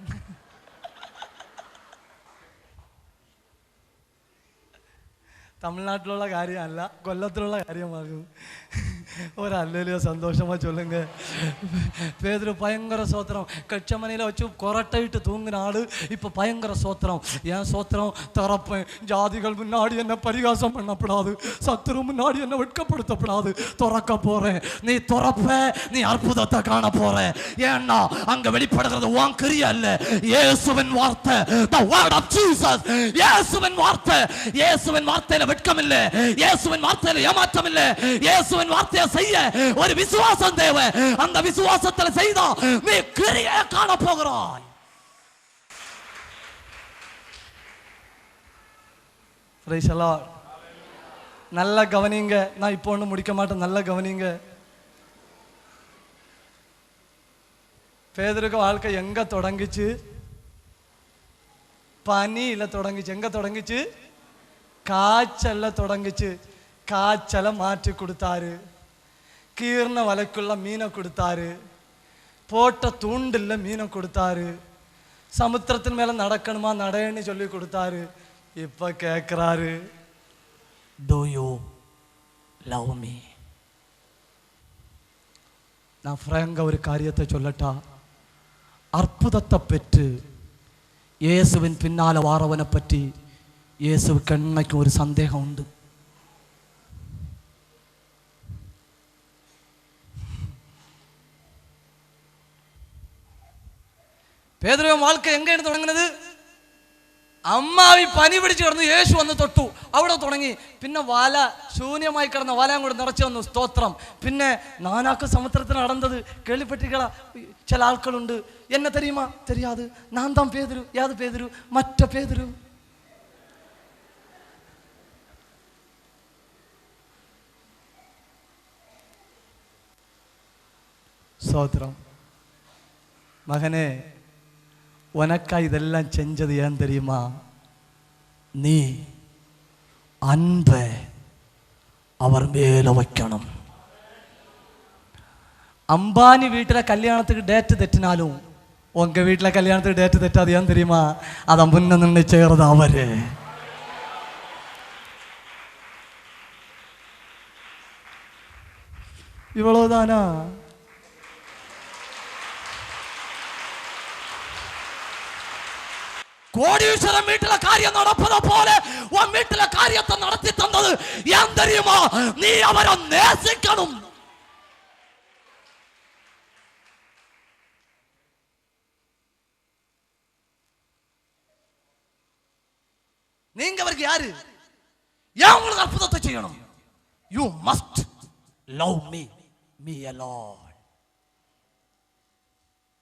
தமிழ்நாட்டில் உள்ள காரியம் அல்ல, கொல்லத்தில் உள்ள காரியமாகும். ஒரு அல்லையோ சந்தோஷமா சொல்லுங்க. பேதுரு பயங்கர சோத்திரம். கச்சமனையில் வச்சு கொரட்டையிட்டு தூங்கின ஆளு இப்போ பயங்கர சோத்திரம். ஏன் சோத்திரம்? திறப்பேன், ஜாதிகள் முன்னாடி என்ன பரிகாசம் பண்ணப்படாது, சத்துரு முன்னாடி என்ன வெட்கப்படுத்தப்படாது, துறக்க போறேன். நீ துறப்ப, நீ அற்புதத்தை காண போற. ஏன்னா அங்க வெளிப்படுகிறது உன் கிரியை அல்ல, இயேசுவின் வார்த்தை. The word of Jesus. இயேசுவின் வார்த்தை. இயேசுவின் வார்த்தையில வெட்கம் இல்ல, இயேசுவின் வார்த்தையில ஏமாற்றம் இல்ல. இயேசுவின் வார்த்தையை செய்ய ஒரு விசுவாசம் தேவை. அந்த விசுவாசத்தில் செய்தா நீ கிரியை காண போகிறாய். Praise the Lord. நல்ல கவனிங்க. நான் இப்போ ஒன்றும் முடிக்க மாட்டேன், நல்ல கவனிங்க. பேதுருக்கு வாழ்க்கை எங்க தொடங்கிச்சு? பனியில தொடங்கிச்சு. எங்க தொடங்கிச்சு? காய்ச்சல்ல தொடங்கிச்சு. காய்ச்சலை மாற்றி கொடுத்தாரு. கீர்ன வலைக்குள்ள மீனை கொடுத்தாரு. போட்ட தூண்டில் மீனை கொடுத்தாரு. சமுத்திரத்தின் மேல நடக்கணுமா நடன்னு சொல்லி கொடுத்தாரு. இப்ப கேட்கிறாரு, Do you love me? நான் ஃப்ராங்கா ஒரு காரியத்தை சொல்லட்டா? அற்புதத்தை பெற்று இயேசுவின் பின்னால வாரவனை பற்றி இயேசுவுக்கு என்னைக்கு ஒரு சந்தேகம் உண்டு. பேதுருவின் வாழ்க்கை எங்க தொடங்கினது? അമ്മാവി പനി പിടിച്ച് കിടന്ന് യേശു വന്ന് തൊട്ടു, അവിടെ തുടങ്ങി. പിന്നെ വല ശൂന്യമായി കിടന്ന വലയും കൂടെ നിറച്ചു വന്നു. സ്തോത്രം. പിന്നെ നാനാക്ക് സമുദ്രത്തിൽ നടന്നത് കേൾവിപ്പെട്ടിരിക്കല ചില ആൾക്കാരുണ്ട്. എന്നെ തെരിയുമാ? தெரியாது. நான் தான் பேதுரு. யாது பேதுரு? மற்ற பேதுரு. ஸ்தோத்திரம். மகனே, உனக்கா இதெல்லாம் செஞ்சது ஏன் தெரியுமா? நீ அன்பை அவர் மேல வைக்கணும். அம்பானி வீட்டில் கல்யாணத்துக்கு டேட்டு தெட்டினாலும் உங்க வீட்டில் கல்யாணத்துக்கு டேட்டு தெட்டாது ஏன் தெரியுமா? அதை முன்ன நின்று செய்யறது அவரு. இவ்வளவுதானா? கோடீஸ்வரன் வீட்டுல காரியம் நடப்பத போல உன் வீட்டுல காரியத்தை நடத்தி தந்தது ஏன் தெரியுமா? நீ அவரை நேசிக்கணும். நீங்க அவருக்கு யாரு? ஏன் உங்களுக்கு அற்புதத்தை செய்யணும்? You must love me, me alone.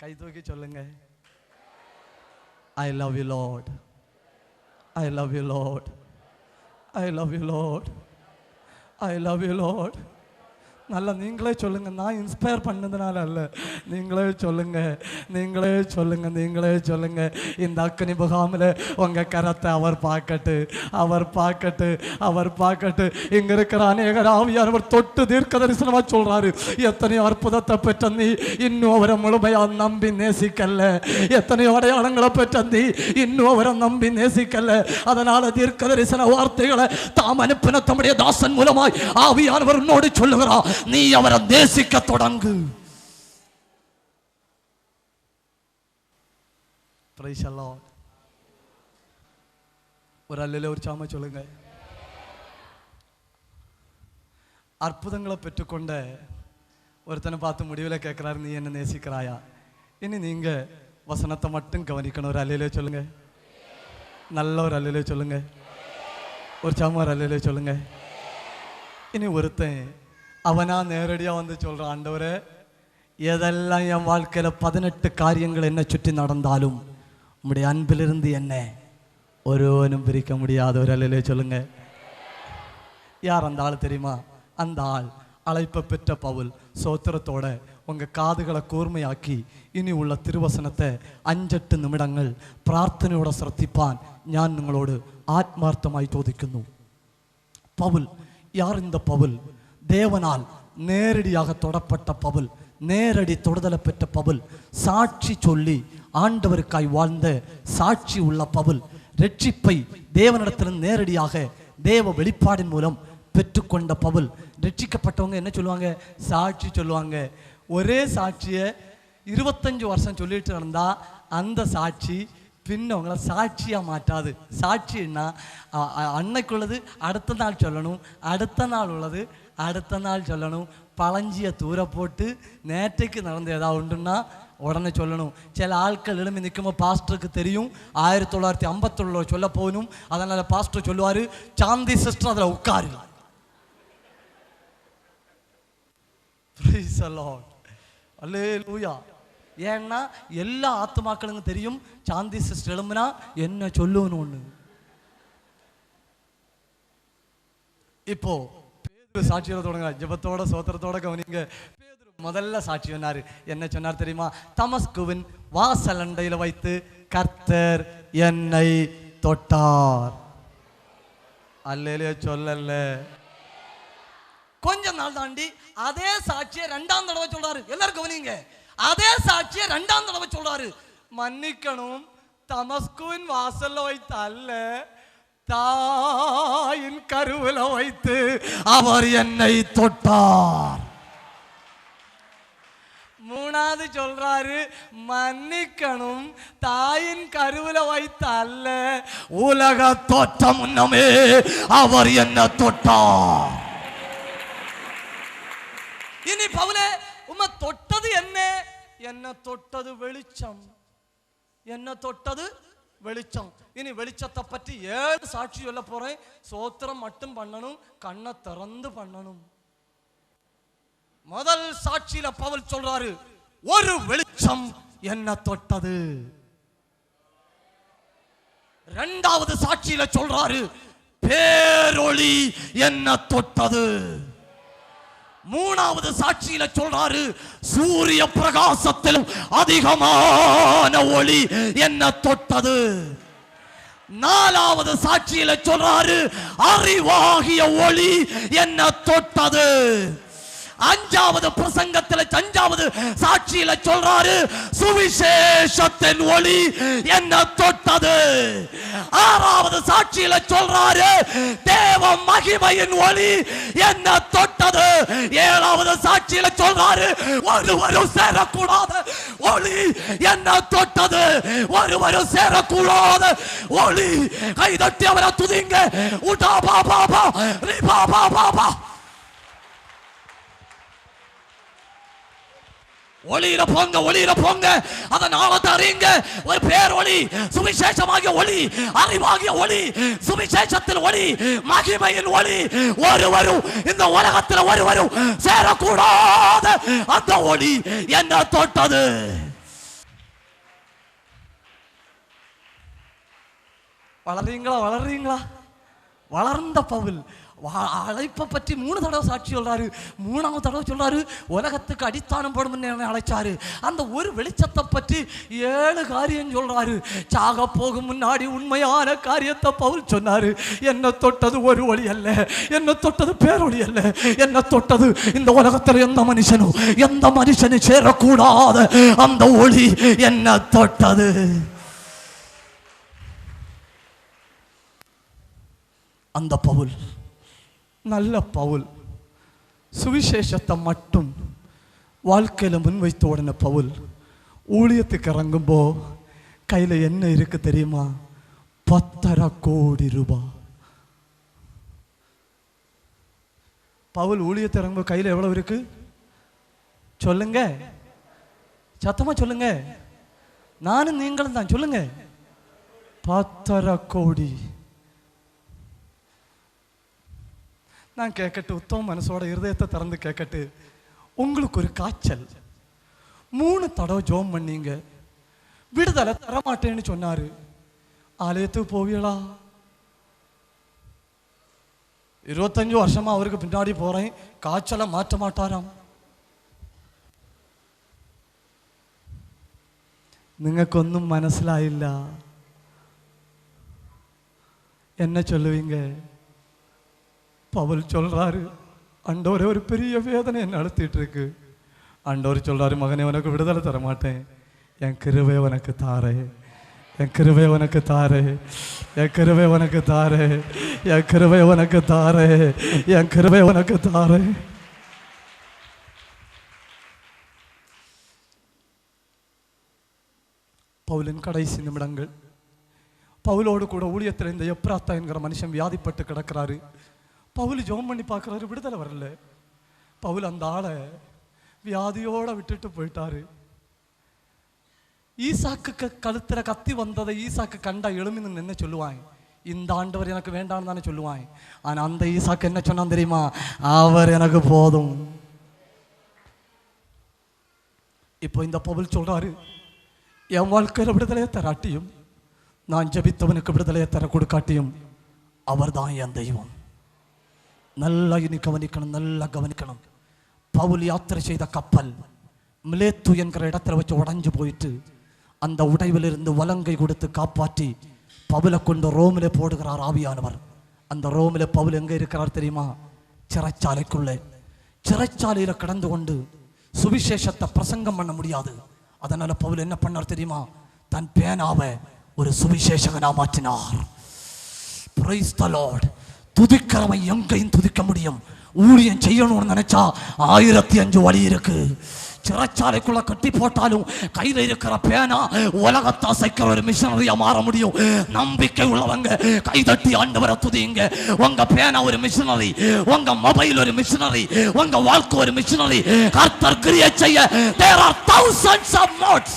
கை தூக்கி சொல்லுங்க, I love you, Lord. I love you, Lord. I love you, Lord. I love you, Lord. நல்லா நீங்களே சொல்லுங்க. நான் இன்ஸ்பயர் பண்ணதுனால அல்ல, நீங்களே சொல்லுங்க, நீங்களே சொல்லுங்க, நீங்களே சொல்லுங்க. இந்த அக்கனி முகாமில் உங்க கரத்தை அவர் பார்க்கட்டு, அவர் பார்க்கட்டு, அவர் பார்க்கட்டு. இங்க இருக்கிற அநேகர் ஆவியானவர் தொட்டு தீர்க்க தரிசனமா சொல்றாரு, எத்தனையோ அற்புதத்தை பெற்ற நீ இன்னும் அவரை முழுமையா நம்பி நேசிக்கல. எத்தனையோ அடையாளங்களை பெற்ற நீ இன்னும் அவரை நம்பி நேசிக்கல. அதனால தீர்க்க தரிசன வார்த்தைகளை தாம் அனுப்பின தம்முடைய தாசன் மூலமாய் ஆவியானவர் உன்னோடு சொல்லுகிறார், நீ அவரை நேசிக்க தொடங்கு. Praise the Lord. ஒரு அல்லேலூயா ஒரு சாம சொல்லுங்க. அற்புதங்களை பெற்றுக்கொண்ட ஒருத்தனை பார்த்து முடிவில் கேட்கிறாரு, நீ என்ன நேசிக்கிறாயா? இனி நீங்க வசனத்தை மட்டும் கவனிக்கணும். ஒரு அல்லேலூயா சொல்லுங்க. நல்ல ஒரு அல்லேலூயா சொல்லுங்க. ஒரு சாம ஒரு அல்லேலூயா சொல்லுங்க. இனி ஒருத்தன் அவனா நேரடியாக வந்து சொல்கிறான், ஆண்டவரே, எதெல்லாம் என் வாழ்க்கையில் 18 காரியங்கள் என்ன சுற்றி நடந்தாலும் உம்முடைய அன்பிலிருந்து என்ன ஒருவனும் பிரிக்க முடியாத. ஒரு அல்லேலூயா சொல்லுங்க. யார் அந்த ஆள் தெரியுமா? அந்த ஆள் அழைப்பை பெற்ற பவுல். சோத்திரத்தோட உங்க காதுகளை கூர்மையாக்கி இனி உள்ள திருவசனத்தை 5-8 നിമിഷങ്ങൾ പ്രാർത്ഥനയോടെ ശ്രദ്ധിപ്പാൻ ഞാൻ നിങ്ങളോട് ആത്മാർത്ഥമായി ചോദിക്കുന്നു. பவுல் யார்? இந்த பவுல் தேவனால் நேரடியாக தொடப்பட்ட பவுல், நேரடி தொடுதலை பெற்ற பவுல், சாட்சி சொல்லி ஆண்டவருக்காய் வாழ்ந்த சாட்சி உள்ள பவுல், ரட்சிப்பை தேவனிடத்திலிருந்து நேரடியாக தேவ வெளிப்பாடின் மூலம் பெற்றுக்கொண்ட பவுல். ரட்சிக்கப்பட்டவங்க என்ன சொல்லுவாங்க? சாட்சி சொல்லுவாங்க. ஒரே சாட்சியை 25 வருஷம் சொல்லிட்டு இருந்தா அந்த சாட்சி பின்ன உங்களை சாட்சியாக மாட்டாது. சாட்சின்னா அன்னைக்குள்ளது அடுத்த நாள் சொல்லணும், அடுத்த நாள் உள்ளது அடுத்த நாள் சொல்லணும். பழஞ்சிய தூர போட்டு நேற்றைக்கு நடந்த ஏதாவது உண்டுன்னா உடனே சொல்லணும். சில ஆட்கள் எழுமி நிற்கும்போது பாஸ்டருக்கு தெரியும் 1951 சொல்ல போகணும். அதனால பாஸ்டர் சொல்லுவார், சாந்தி சிஸ்டர் அதில் உட்காரு. அல்லேலூயா. ஏன்னா எல்லா ஆத்துமாக்களுக்கும் தெரியும் சாந்தி சிஸ்டர் எழும்புனா என்ன சொல்லணும் ஒண்ணு. இப்போ பேதுரு சாட்சியோட தொடங்க, ஜெபத்தோட சோத்திரத்தோட கவனிங்க. பேதுரு முதல்ல சாட்சி சொன்னாரு. என்ன சொன்னார் தெரியுமா? தமஸ்குவின் வாசல் அண்டையில வைத்து கர்த்தர் என்னை தொட்டார். அல்லேலூயா சொல்லல. கொஞ்ச நாள் தாண்டி அதே சாட்சியை 2ஆம் தடவை சொல்றாரு. எல்லாரும் கவனிங்க. அதே சாட்சியை 2ஆம் தடவை சொல்றாரு. மன்னிக்கணும், தமஸ்குவின் வாசல்ல வைத்து அல்ல, தாயின் கருவில வைத்து அவர் என்னை தொட்டார். 3வது சொல்றாரு, மன்னிக்கணும், தாயின் கருவில வைத்து அல்ல, உலக தோற்றம் முன்னமே அவர் என்னை தொட்டார். இனி பவுலே உம்மை தொட்டது என்ன? என்ன தொட்டது வெளிச்சம். என்ன தொட்டது வெளிச்சம். இனி வெளிச்சத்தை பற்றி 7 சாட்சி சொல்ல போறேன். சோத்திரம் மட்டும் பண்ணணும், கண்ணை திறந்து பண்ணணும். முதல் சாட்சியில பவுல் சொல்றாரு, ஒரு வெளிச்சம் என்ன தொட்டது. 2வது சாட்சியில சொல்றாரு, பேரொளி என்ன தொட்டது. 3வது சாட்சியில சொல்றாரு, சூரிய பிரகாசத்திலும் அதிகமான ஒளி என்ன தொட்டது. 4வது சாட்சியில சொல்றாரு, அறிவாகிய ஒளி என்ன தொட்டது. 5வது பிரசங்கத்தில் 5வது சாட்சியில சொல்றாரு, சுவிசேஷத்தின் ஒளி என்ன தொட்டது. 6வது சாட்சியில சொல்றாரு, தேவ மகிமையின் ஒளி என்ன தொட்டது. 7வது சாட்சியில சொல்றாரு, ஒருவரும் சேரக்கூடாத ஒளி என்ன தொட்டது. ஒருவரும் சேரக்கூடாத ஒளி. கைதட்டி அவரை துதிங்க. உடா பாபா பா ரிபா பாபா பா. ஒளியில போங்க, ஒளியில போங்க. அதனால அறியுங்க, ஒரு பேர் ஒளி, சுவிசேஷமாகிய ஒளி, அறிவாகிய ஒளி, சுவிசேஷத்தில் ஒளி, மகிமையின் ஒளி. ஒருவரும் இந்த உலகத்தில் ஒருவரும் சேரக்கூடாத அந்த ஒளி என்ன தொட்டது. வளர்றீங்களா? வளர்றீங்களா? வளர்ந்த பவுல் அழைப்பை பற்றி 3 தடவை சாட்சி சொல்றாரு. 3வது தடவை சொல்றாரு, உலகத்துக்கு அடித்தானம் போடும் அழைச்சாரு. அந்த ஒரு வெளிச்சத்தை பற்றி 7 காரியம் சொல்றாரு. சாக போகும் முன்னாடி உண்மையான காரியத்தை பவுல் சொன்னாரு. என்ன தொட்டது ஒரு ஒளி அல்ல, என்ன தொட்டது பேரொளி அல்ல, என்ன தொட்டது இந்த உலகத்தில் எந்த மனுஷனும் சேரக்கூடாத அந்த ஒளி என்ன தொட்டது. அந்த பவுல் நல்ல பவுல், சுவிசேஷத்தை மட்டும் வாழ்க்கையில முன்வைத்த உடனே பவுல் ஊழியத்துக்கு இறங்கும்போ கையில என்ன இருக்கு தெரியுமா? 10.5 கோடி ரூபாய். பவுல் ஊழியத்தை இறங்கும்போ கையில எவ்வளவு இருக்கு சொல்லுங்க, சத்தமா சொல்லுங்க. நானும் நீங்களும் தான் சொல்லுங்க. 10.5 கோடி. நான் கேட்கட்டு, உத்தம மனசோட இருதயத்தை திறந்து கேட்கட்டு. உங்களுக்கு ஒரு காய்ச்சல், 3 தடவை ஜோம் பண்ணீங்க, விடுதலை தரமாட்டேன்னு சொன்னாரு. ஆலயத்துக்கு போவீங்களா? 25 வருஷமா அவருக்கு பின்னாடி போறேன், காய்ச்சலை மாற்ற மாட்டாராம். നിങ്ങൾക്കൊന്നും മനസ്സിലായില്ല. என்ன சொல்லுவீங்க? பவுல் சொல்றாரு, ஆண்டவரே ஒரு பெரிய வேதனை என்ன அழுத்திட்டு இருக்கு. ஆண்டவர் சொல்றாரு, மகனே உனக்கு விடுதலை தர மாட்டேன், என் கிருபை உனக்கு தாரே, என் கிருபை உனக்கு தாரே, என் கிருபை உனக்கு தாரே, என் கிருபை உனக்கு தாரே, என் கிருபை உனக்கு தாரே. பவுலின் கடைசி நிமிடங்கள். பவுலோடு கூட ஊழியத்தில் இந்த எப்ராத்தா என்கிற மனுஷன் வியாதிப்பட்டு கிடக்கிறாரு. பவுல் ஜெபம் பண்ணி பார்க்குறாரு, விடுதலை வரல. பவுல் அந்த ஆளை வியாதியோடு விட்டுட்டு போயிட்டாரு. ஈசாக்கு கழுத்துல கத்தி வந்ததை ஈசாக்கு கண்டா எழுமின்னு என்ன சொல்லுவாங்க? இந்த ஆண்டவர் எனக்கு வேண்டாம்னு தானே சொல்லுவாங்க. ஆனால் அந்த ஈசாக்கு என்ன சொன்னான் தெரியுமா? அவர் எனக்கு போதும். இப்போ இந்த பவுல் சொல்றாரு, என் வாழ்க்கையில் விடுதலையை தராட்டியும் நான் ஜபித்தவனுக்கு விடுதலையை தர கொடுக்காட்டியும் அவர் தான் என் தெய்வம். நல்லா இனி கவனிக்கணும், நல்லா கவனிக்கணும். பவுல் யாத்திரை செய்த கப்பல் மிலேத்து என்கிற இடத்துல வச்சு உடைஞ்சு போயிட்டு அந்த உடைவிலிருந்து வலங்கை கொடுத்து காப்பாற்றி பவுலை கொண்டு ரோமிலே போடுகிறார் ஆவியானவர். அந்த ரோமிலே பவுல் எங்கே இருக்கிறார் தெரியுமா? சிறைச்சாலைக்குள்ளே. சிறைச்சாலையில் கடந்து கொண்டு சுவிசேஷத்தை பிரசங்கம் பண்ண முடியாது. அதனால பவுல் என்ன பண்ணார் தெரியுமா? தன் பேனாவை ஒரு சுவிசேஷகனா மாற்றினார். Price the Lord. துதிக்கிறவன் எங்கேயும் துதிக்க முடியும். ஊழியம் செய்யணும்னு நினைச்சா 1005 வழி இருக்கு. சிறைச்சாலைக்குள்ள கட்டி போட்டாலும் கையில இருக்கிற பேனா உலகத்தை அசைக்கிற ஒரு மிஷனரியா மாற முடியும். நம்பிக்கை உள்ளவங்க கைதட்டி ஆண்டவரை துதிங்க. உங்க பேனா ஒரு மிஷனரி, உங்க மொபைல் ஒரு மிஷனரி, உங்க வாழ்க்கை ஒரு மிஷனரி. கர்த்தர் கிரியை செய்ய there are thousands of modes.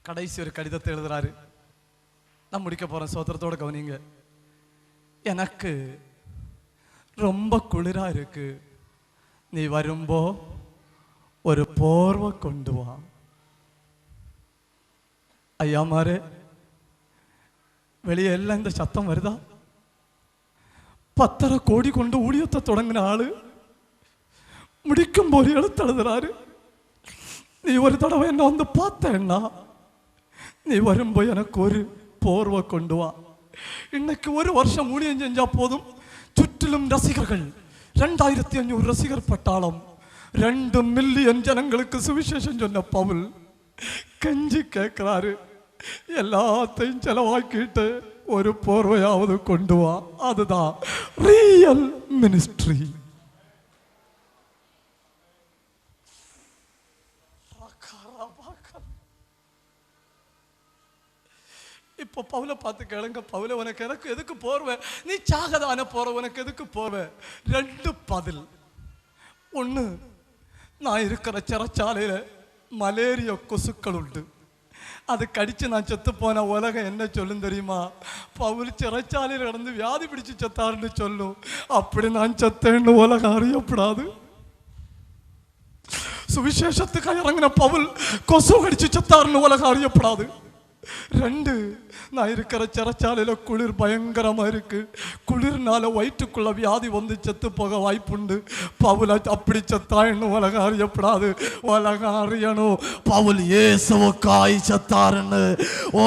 கடைசி ஒரு கடிதத்தை எழுதுறாரு. நான் முடிக்க போறேன், சோத்திரத்தோட கவனிங்க. எனக்கு ரொம்ப குளிரா இருக்கு, நீ வரும்போ ஒரு போர்வை கொண்டு வா. ஐயா மாரு, வெளியே எல்லாம் இந்த சத்தம் வருதா? 10.5 கோடி கொண்டு ஊழியத்தை தொடங்கின ஆளு முடிக்கும் போது எழுத்தெழுதுறாரு, நீ ஒரு தடவை என்ன வந்து பார்த்தேன்னா நீ வரும்போ எனக்கு ஒரு போர்வை கொண்டு வா. இன்னைக்கு ஒரு வருஷம் ஊழியம் செஞ்சா போதும், சுற்றிலும் ரசிகர்கள், 2500 ரசிகர் பட்டாளம், 2 மில்லியன் ஜனங்களுக்கு சுவிசேஷம் சொன்ன பவுல் கெஞ்சி கேட்கிறாரு, எல்லாத்தையும் செலவாக்கிட்டு ஒரு போர்வையாவது கொண்டு வா. அதுதான் ரியல் மினிஸ்ட்ரி. இப்போ பவுலை பார்த்து கேளுங்க, பவுலை உனக்கு எதுக்கு போர்வை? நீ சாகதான போற, உனக்கு எதுக்கு போர்வை? 2 பதில். 1, நான் இருக்கிற சிறைச்சாலையில் மலேரியா கொசுக்கள் உண்டு, அது கடிச்சு நான் செத்து போன உலகம் என்ன சொல்லும் தெரியுமா? பவுல் சிறைச்சாலையில் கடந்து வியாதி பிடிச்சு செத்தாருன்னு சொல்லும். அப்படி நான் செத்தேன்னு உலகம் அறியப்படாது. சுவிசேஷத்துக்கு இறங்கின பவுல் கொசு கடிச்சு செத்தாருன்னு உலகம் அறியப்படாது. 2, நான் இருக்கிற சிறைச்சாலையில குளிர் பயங்கரமா இருக்கு, குளிர்னால வயிற்றுக்குள்ள வியாதி வந்து செத்து போக வாய்ப்புண்டு. பவுல் அப்படி செத்தான்னு உலகம் அறியப்படாது. உலகம் அறியணும் பவுல் இயேசுவுக்காய் செத்தாருன்னு,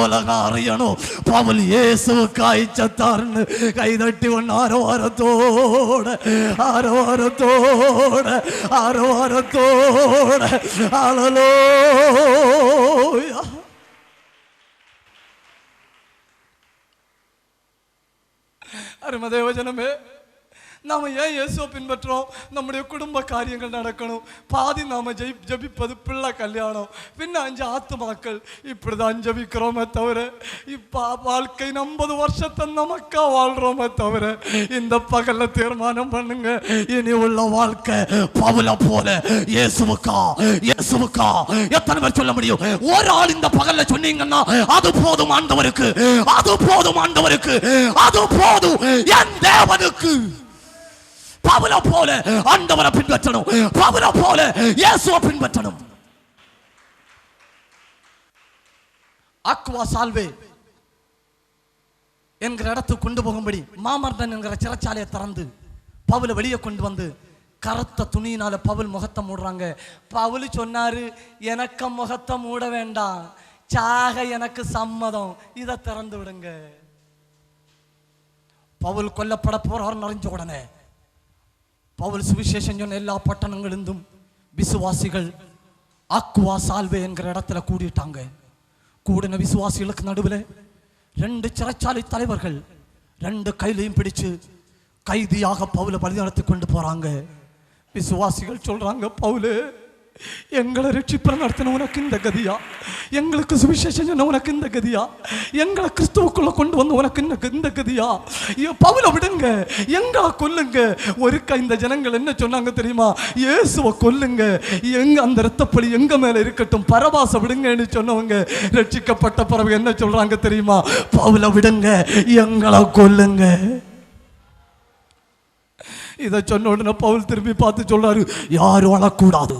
உலகம் அறியணும் பவுல் இயேசுவுக்காய் செத்தாருன்னு. கைதட்டி ஒன்று ஆரவாரத்தோட ஆரவாரத்தோட ஆரவாரத்தோட ஹல்லேலூயா. அருமை தேவஜனமே, நாம ஏன் இயேசுவை பின்பற்றோம்? நம்முடைய குடும்ப காரியங்கள் நடக்கணும். பாதி நாம ஜபிப்பது பிள்ளை கல்யாணம், பின்ன 5 ஆத்துமாக்கள். இப்படிதான் ஜபிக்கிறோமே தவிர இப்ப வாழ்க்கை 50 வருஷத்தை நமக்கா வாழ்றோமே தவிர இந்த பகல்ல தீர்மானம் பண்ணுங்க, இனி உள்ள வாழ்க்கை பவுல போல இயேசுவுக்கா. இயேசுவுக்கா எத்தனை பேர் சொல்ல முடியும்? ஒரு ஆள் இந்த பகல்ல சொன்னீங்கன்னா அது போதும் ஆண்டவருக்கு, அது போதும் ஆண்டவருக்கு, அது போதும் என் தேவனுக்கு. பவுல போல ஆண்டவரை பின்பற்றணும், பவுல போல இயேசுவை பின்பற்றணும். ஆக்குவா சால்வே என்கிற இடத்துக்கு கொண்டு போகும்படி மாமர்டன் என்கிற சிறைச்சாலையை திறந்து பவுலை வெளியே கொண்டு வந்து கருத்த துணியினால பவுல் முகத்தை மூடுறாங்க. பவுல் சொன்னாரு, எனக்கு முகத்தை மூட வேண்டாம், சாக எனக்கு சம்மதம், இதை திறந்து விடுங்க. பவுல் கொல்லப்பட போறார் நிறைஞ்ச உடனே பவுல் சுவிசேஷம் சொன்ன எல்லா பட்டணங்களிலும் விசுவாசிகள் ஆக்குவா சால்வே என்கிற இடத்துல கூடிட்டாங்க. கூடின விசுவாசிகளுக்கு நடுவில் 2 சிறைச்சாலை தலைவர்கள் 2 கையிலையும் பிடிச்சு கைதியாக பவுலை பலி நடத்தி கொண்டு போறாங்க. விசுவாசிகள் சொல்றாங்க, பவுலே, எங்களை ரட்சிப்பை நடத்தின உனக்கு இந்த கதியா, எங்களுக்கு சுவிசேஷம் சொன்ன உனக்கு இந்த கதியா, எங்களை கிறிஸ்துவுக்குள்ள கொண்டு வந்து உனக்கு இந்த கதியா, பவுலை விடுங்க, எங்களை கொல்லுங்க. ஒருக்க இந்த ஜனங்கள் என்ன சொன்னாங்க தெரியுமா? இயேசுவை கொல்லுங்க, எங்க அந்த இரத்தப்பழி எங்க மேல இருக்கட்டும், பரபாச விடுங்கன்னு சொன்னவங்க ரட்சிக்கப்பட்ட பிறகு என்ன சொல்றாங்க தெரியுமா? பவுலை விடுங்க, எங்களை கொல்லுங்க. இதை சொன்ன உடனே பவுல் திரும்பி பார்த்து சொல்றாரு, யாரும் அழக்கூடாது,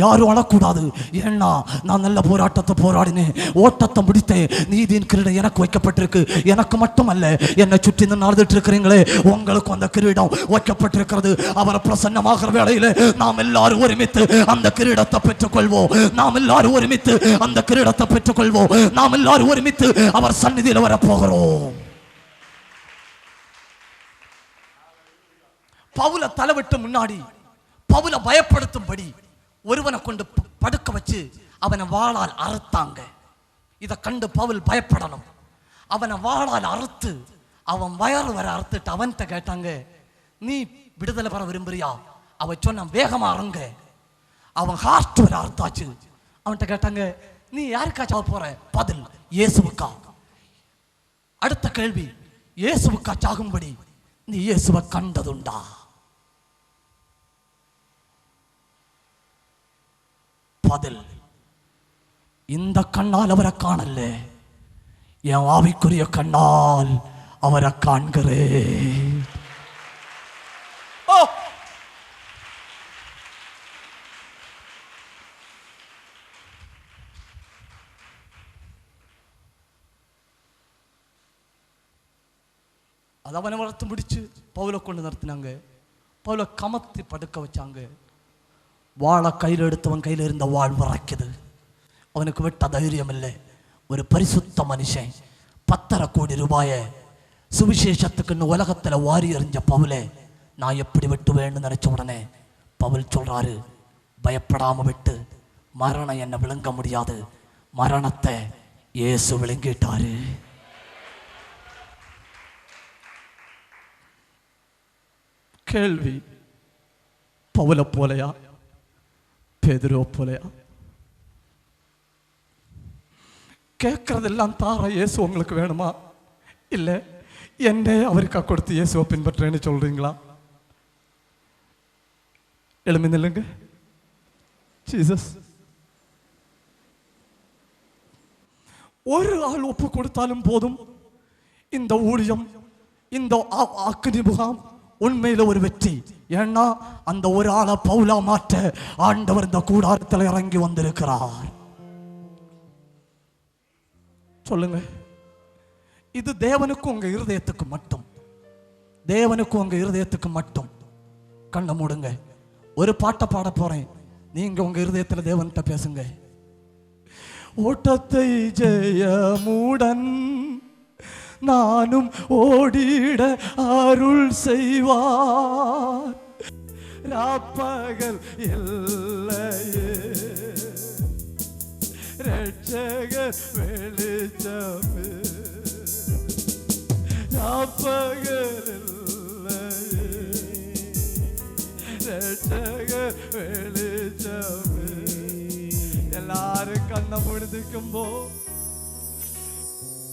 யாரும் அழக்கூடாது. ஏன்னா நான் நல்ல போராட்டத்தை போராடினேன், ஓட்டத்தை முடித்தேன், நீதியின் கிரீடம் எனக்கு வைக்கப்பட்டிருக்கு. எனக்கு மட்டுமல்ல, என்னை சுற்றி நடந்துட்டு இருக்கிறீங்களே, உங்களுக்கும் அந்த கிரீடம் வைக்கப்பட்டிருக்கிறது. அவரை பிரசன்னமாகிற வேளையில நாம் எல்லாரும் ஒருமித்து அந்த கிரீடத்தை பெற்றுக்கொள்வோம். நாம் எல்லாரும் ஒருமித்து அந்த கிரீடத்தை பெற்றுக்கொள்வோம். நாம் எல்லாரும் ஒருமித்து அவர் சந்நிதியில் வரப்போகிறோம். பவுலை தலைவிட்டு முன்னாடி பவுலை பயப்படுத்தும்படி ஒருவனை கொண்டு படுக்க வச்சு அவனை வாளால் அறுத்தாங்க. இதை கண்டு பவுல் பயப்படணும். அவனை வாளால் அறுத்து அவன் வயறு வர அறுத்துட்டு அவன்கிட்ட கேட்டாங்க, நீ விடுதலை பெற விரும்புறியா? அவன் சொன்ன வேகமா அருங்க. அவன் ஹார்ட் வர அறுத்தாச்சு. அவன்கிட்ட கேட்டாங்க, நீ யாருக்காச்சா போற? பதில், இயேசுவுக்கா. அடுத்த கேள்வி, இயேசுவுக்கா சாகும்படி நீ இயேசுவை கண்டதுண்டா? பதில், இந்த கண்ணால் அவரை காணல, என் ஆவிக்குரிய கண்ணால் அவரை காண்கிறேன். அது அவனை வளர்த்து முடிச்சு பவுலை கொண்டு நடத்தினாங்க. பவுலை கமத்தி படுக்க வச்சாங்க. வாழை கையில் எடுத்தவன் கையில் இருந்த வாழ் வரைக்குது. அவனுக்கு விட்ட தைரியம் இல்லை. ஒரு பரிசுத்த மனுஷன் 10.5 கோடி ரூபாயை சுவிசேஷத்துக்குன்னு உலகத்தில் வாரி எறிஞ்ச பவுலை நான் எப்படி விட்டுவேன்னு நினைச்ச உடனே பவுல் சொல்றாரு, பயப்படாம விட்டு, மரணம் என்னை விழுங்க முடியாது, மரணத்தை இயேசு விழுங்கிட்டாரு. கேள்வி, பவுலை போலையா பேதுருவை போலையா? கேட்கறதெல்லாம் தார இயேசு உங்களுக்கு வேணுமா? இல்லை என்னே அவருக்கா கொடுத்து இயேசுவை பின்பற்றேன்னு சொல்றீங்களா? எழுமி நில்லுங்க. ஜீசஸ் ஒரு ஆள் ஒப்பு கொடுத்தாலும் போதும், இந்த ஊழியம், இந்த அக்னி முகாம் உண்மையில ஒரு வெற்றி. ஏன்னா அந்த ஒரு ஆளை பவுலா மாற்ற ஆண்டவர் இந்த கூடாரத்தில் இறங்கி வந்திருக்கிறார். சொல்லுங்க, இது தேவனுக்கும் உங்க இருதயத்துக்கு மட்டும், தேவனுக்கும் உங்க இருதயத்துக்கு மட்டும். கண்ணை மூடுங்க. ஒரு பாட்டை பாட போறேன், நீங்க உங்க இருதயத்தில் தேவன்கிட்ட பேசுங்க. ஓட்டத்தை ஜெயமுடன் நானும் ஓடிட அருள் செய்வார், ராப்பகல் இல்லையே ரட்சகர் வெளிச்சமே, ராப்பகல் இல்லையே ரட்சகர் வெளிச்சமே. எல்லாரும் கண்ணை முடிக்கும்போ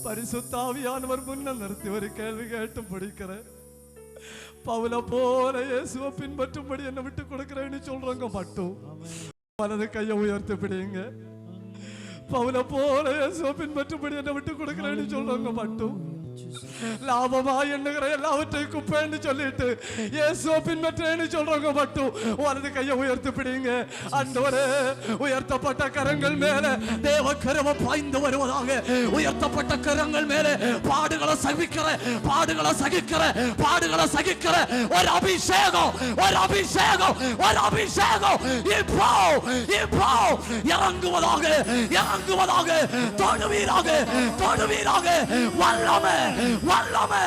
பரிசுத்த ஆவியானவர் முன்ன நிறுத்தி ஒரு கேள்வி கேட்டு பிடிக்கிறேன். பவுலை போல இயேசுவை பின்பற்றும்படி என்னை விட்டு கொடுக்கிறேன்னு சொல்றவங்க மட்டும் வலது கையை உயர்த்தி பிடிங்க. பவுலை போல இயேசுவை பின்பற்றும்படி என்னை விட்டு கொடுக்கிறேன்னு சொல்றவங்க மட்டும் லாபமா எண்ணுகிற எல்லாவற்றையும் குப்பைன்னு சொல்லிட்டு இயேசுவை பின்பற்றேன்னு சொல்றவங்க மட்டும் வலது கையை உயர்த்தி பிடிங்க. ஆண்டவரே, உயர்த்தப்பட்ட கரங்கள் மேல தேவ கரவை பாய்ந்து வருவதாக. உயர்த்தப்பட்ட கரங்கள் மேல பாடுகளை சகிக்கிற ஒரு அபிஷேகம் இப்போ இறங்குவதாக. தொடுவீராக. வல்லமை